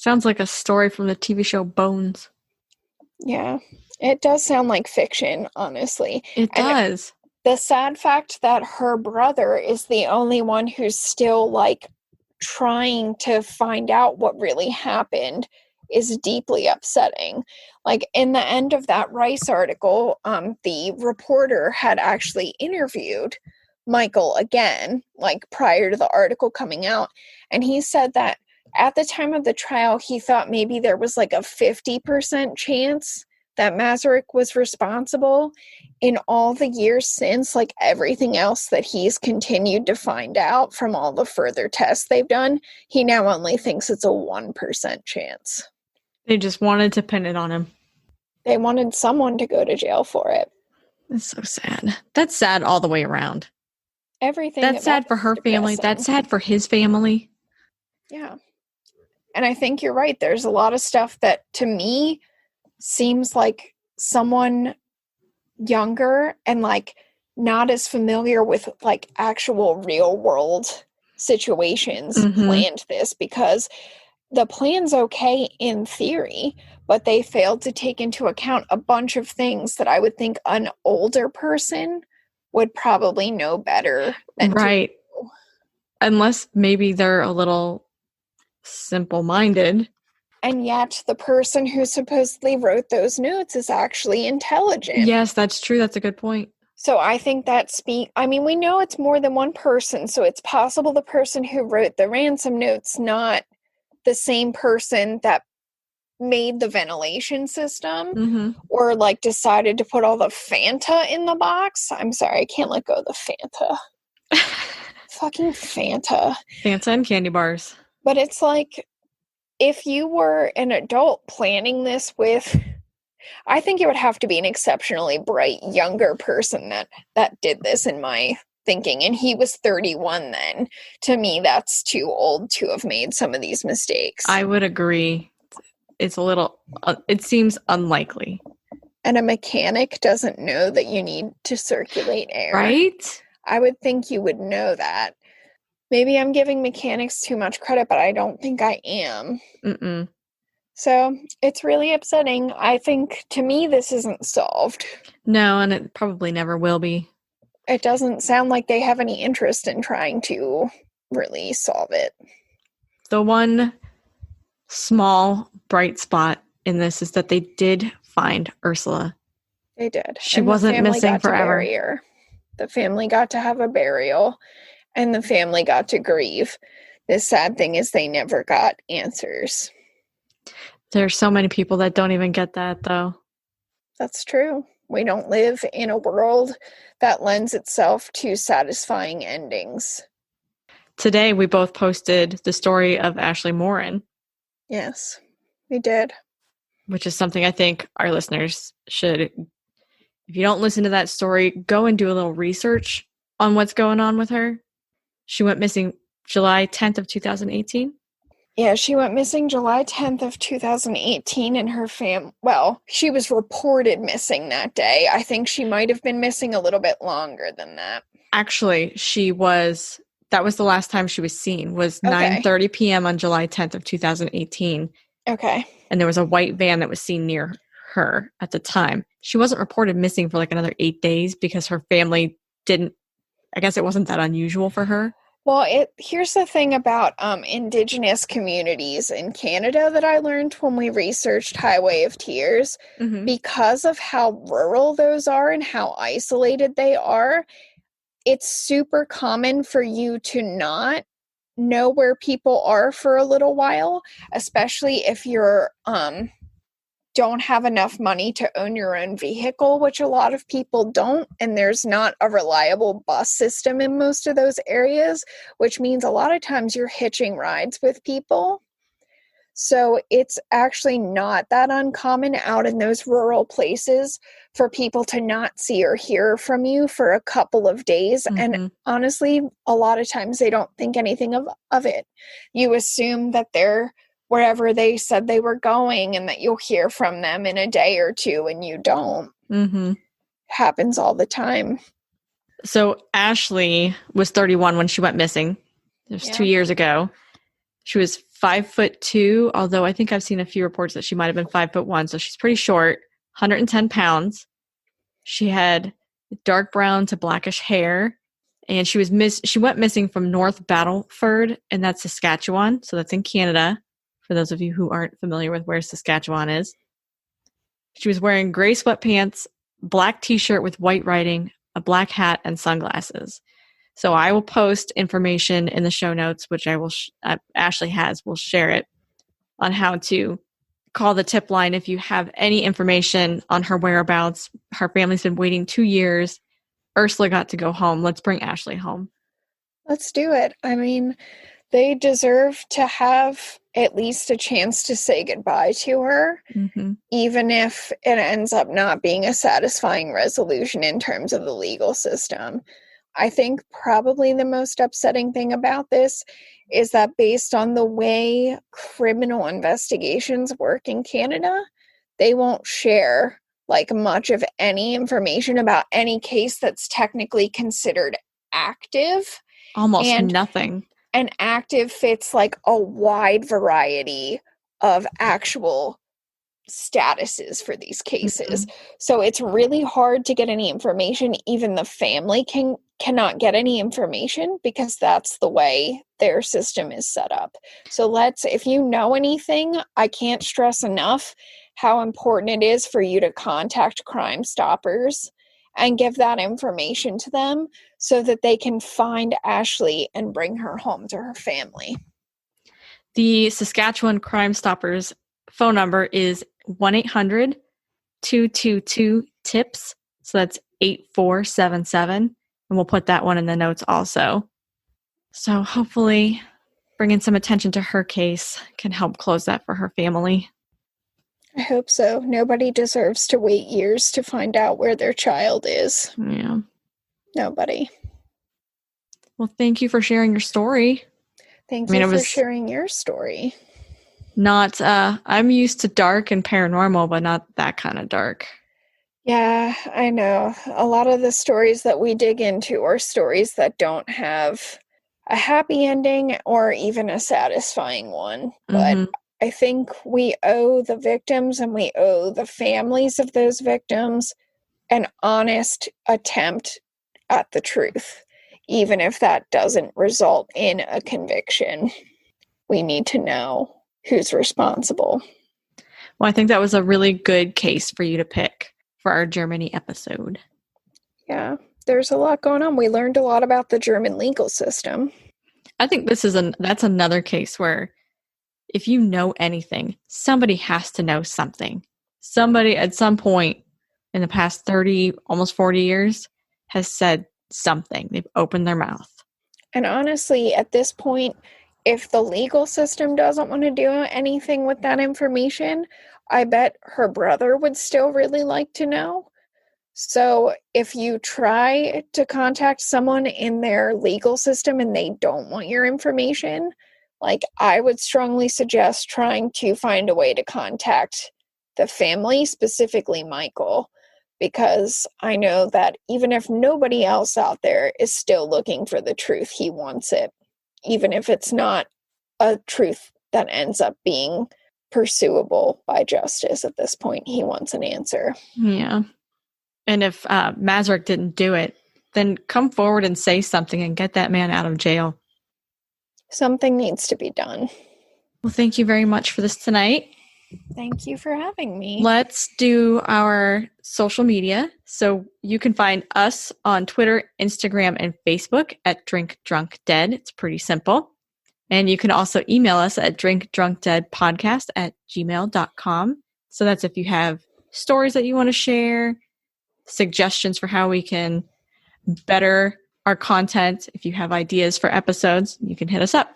Sounds like a story from the TV show Bones. Yeah, it does sound like fiction, honestly. It does. The sad fact that her brother is the only one who's still, like, trying to find out what really happened is deeply upsetting. Like, in the end of that Rice article, the reporter had actually interviewed Michael again, like, prior to the article coming out, and he said that at the time of the trial, he thought maybe there was, like, a 50% chance that Masaryk was responsible. In all the years since, like, everything else that he's continued to find out from all the further tests they've done, he now only thinks it's a 1% chance. They just wanted to pin it on him. They wanted someone to go to jail for it. That's so sad. That's sad all the way around. Everything. That's sad for her family. That's sad for his family. Yeah. And I think you're right. There's a lot of stuff that, to me, seems like someone younger and, like, not as familiar with, like, actual real world situations planned this, because the plan's okay in theory, but they failed to take into account a bunch of things that I would think an older person would probably know better than to do. Unless maybe they're a little simple-minded. And yet the person who supposedly wrote those notes is actually intelligent. Yes, that's true. That's a good point. So I think that I mean, we know it's more than one person, so it's possible the person who wrote the ransom notes not the same person that made the ventilation system or, like, decided to put all the Fanta in the box. I'm sorry, I can't let go of the Fanta. Fucking Fanta. Fanta and candy bars. But it's like, if you were an adult planning this with, I think it would have to be an exceptionally bright younger person that did this, in my thinking. And he was 31 then. To me, that's too old to have made some of these mistakes. I would agree. It's a little, it seems unlikely. And a mechanic doesn't know that you need to circulate air. Right? I would think you would know that. Maybe I'm giving mechanics too much credit, but I don't think I am. So it's really upsetting. I think, to me, this isn't solved. No, and it probably never will be. It doesn't sound like they have any interest in trying to really solve it. The one small bright spot in this is that they did find Ursula. They did. She wasn't missing forever. The family got to have a burial, and the family got to grieve. The sad thing is they never got answers. There's so many people that don't even get that, though. That's true. We don't live in a world that lends itself to satisfying endings. Today, we both posted the story of Ashley Morin. Yes, we did. Which is something I think our listeners should, if you don't listen to that story, go and do a little research on what's going on with her. She went missing July 10th of 2018. Yeah, she went missing July 10th of 2018, and her she was reported missing that day. I think she might have been missing a little bit longer than that. Actually, that was the last time she was seen, was 9:30 p.m. on July 10th of 2018. Okay. And there was a white van that was seen near her at the time. She wasn't reported missing for like another 8 days because her family I guess it wasn't that unusual for her. Well, here's the thing about Indigenous communities in Canada that I learned when we researched Highway of Tears. Because of how rural those are and how isolated they are, it's super common for you to not know where people are for a little while, especially if you're don't have enough money to own your own vehicle, which a lot of people don't, and there's not a reliable bus system in most of those areas, which means a lot of times you're hitching rides with people. So it's actually not that uncommon out in those rural places for people to not see or hear from you for a couple of days. And honestly, a lot of times they don't think anything of it. You assume that they're wherever they said they were going and that you'll hear from them in a day or two, and you don't. Happens all the time. So Ashley was 31 when she went missing. It was 2 years ago. She was 5'2", although I think I've seen a few reports that she might have been 5'1", so she's pretty short, 110 pounds. She had dark brown to blackish hair, and she went missing from North Battleford, and that's Saskatchewan, so that's in Canada, for those of you who aren't familiar with where Saskatchewan is. She was wearing gray sweatpants, black t-shirt with white writing, a black hat, and sunglasses. So I will post information in the show notes, which I will Ashley will share it, on how to call the tip line if you have any information on her whereabouts. Her family's been waiting 2 years. Ursula got to go home. Let's bring Ashley home. Let's do it. I mean, they deserve to have at least a chance to say goodbye to her, even if it ends up not being a satisfying resolution in terms of the legal system. I think probably the most upsetting thing about this is that based on the way criminal investigations work in Canada, they won't share like much of any information about any case that's technically considered active. Almost nothing. And active fits like a wide variety of actual statuses for these cases. So it's really hard to get any information. Even the family cannot get any information because that's the way their system is set up. So if you know anything, I can't stress enough how important it is for you to contact Crime Stoppers and give that information to them so that they can find Ashley and bring her home to her family. The Saskatchewan Crime Stoppers phone number is 1-800-222-TIPS. So that's 8477. And we'll put that one in the notes also. So hopefully bringing some attention to her case can help close that for her family. I hope so. Nobody deserves to wait years to find out where their child is. Yeah. Nobody. Well, thank you for sharing your story. Thank you for sharing your story. Not, I'm used to dark and paranormal, but not that kind of dark. Yeah, I know. A lot of the stories that we dig into are stories that don't have a happy ending or even a satisfying one. But I think we owe the victims and we owe the families of those victims an honest attempt at the truth. Even if that doesn't result in a conviction, we need to know who's responsible. Well, I think that was a really good case for you to pick for our Germany episode. Yeah, there's a lot going on. We learned a lot about the German legal system. I think that's another case where if you know anything, somebody has to know something. Somebody at some point in the past 30, almost 40 years has said something. They've opened their mouth. And honestly, at this point, if the legal system doesn't want to do anything with that information, I bet her brother would still really like to know. So if you try to contact someone in their legal system and they don't want your information, like I would strongly suggest trying to find a way to contact the family, specifically Michael, because I know that even if nobody else out there is still looking for the truth, he wants it. Even if it's not a truth that ends up being pursuable by justice at this point, he wants an answer. Yeah. And if Mazurek didn't do it, then come forward and say something and get that man out of jail. Something needs to be done. Well, thank you very much for this tonight. Thank you for having me. Let's do our social media. So you can find us on Twitter, Instagram, and Facebook at Drink Drunk Dead. It's pretty simple. And you can also email us at drinkdrunkdeadpodcast@gmail.com. So that's if you have stories that you want to share, suggestions for how we can better our content. If you have ideas for episodes, you can hit us up.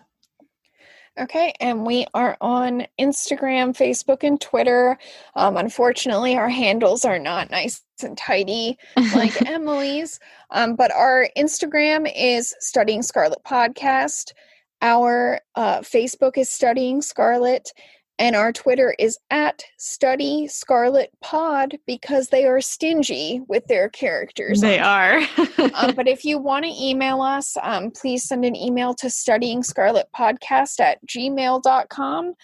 Okay, and we are on Instagram, Facebook, and Twitter. Unfortunately, our handles are not nice and tidy like Emily's, but our Instagram is Studying Scarlet Podcast. Our Facebook is Studying Scarlet, And our Twitter is at Study Scarlet Pod because they are stingy with their characters. They are. But if you want to email us, please send an email to studyingscarletpodcast@gmail.com.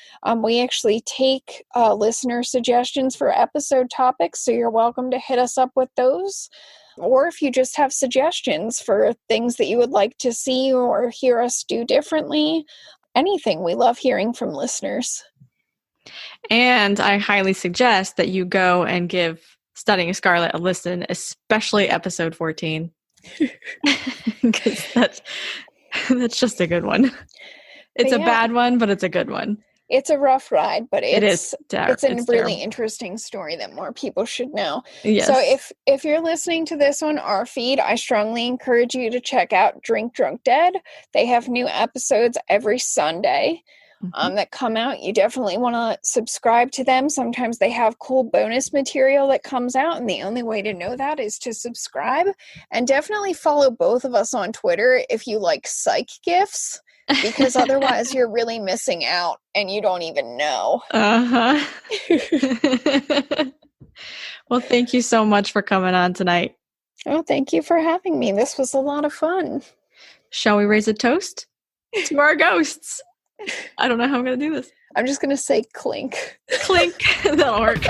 We actually take listener suggestions for episode topics, so you're welcome to hit us up with those. Or if you just have suggestions for things that you would like to see or hear us do differently, anything. We love hearing from listeners. And I highly suggest that you go and give Studying Scarlet a listen, especially episode 14. Because that's just a good one. It's a bad one, but it's a good one. It's a rough ride, but it's a really terrible. interesting story that more people should know. Yes. So if you're listening to this on our feed, I strongly encourage you to check out Drink Drunk Dead. They have new episodes every Sunday that come out. You definitely want to subscribe to them. Sometimes they have cool bonus material that comes out, and the only way to know that is to subscribe. And definitely follow both of us on Twitter if you like psych gifts. Because otherwise you're really missing out and you don't even know. Uh-huh. Well, thank you so much for coming on tonight. Oh, thank you for having me. This was a lot of fun. Shall we raise a toast to our ghosts? I don't know how I'm going to do this. I'm just going to say clink. Clink. That'll work.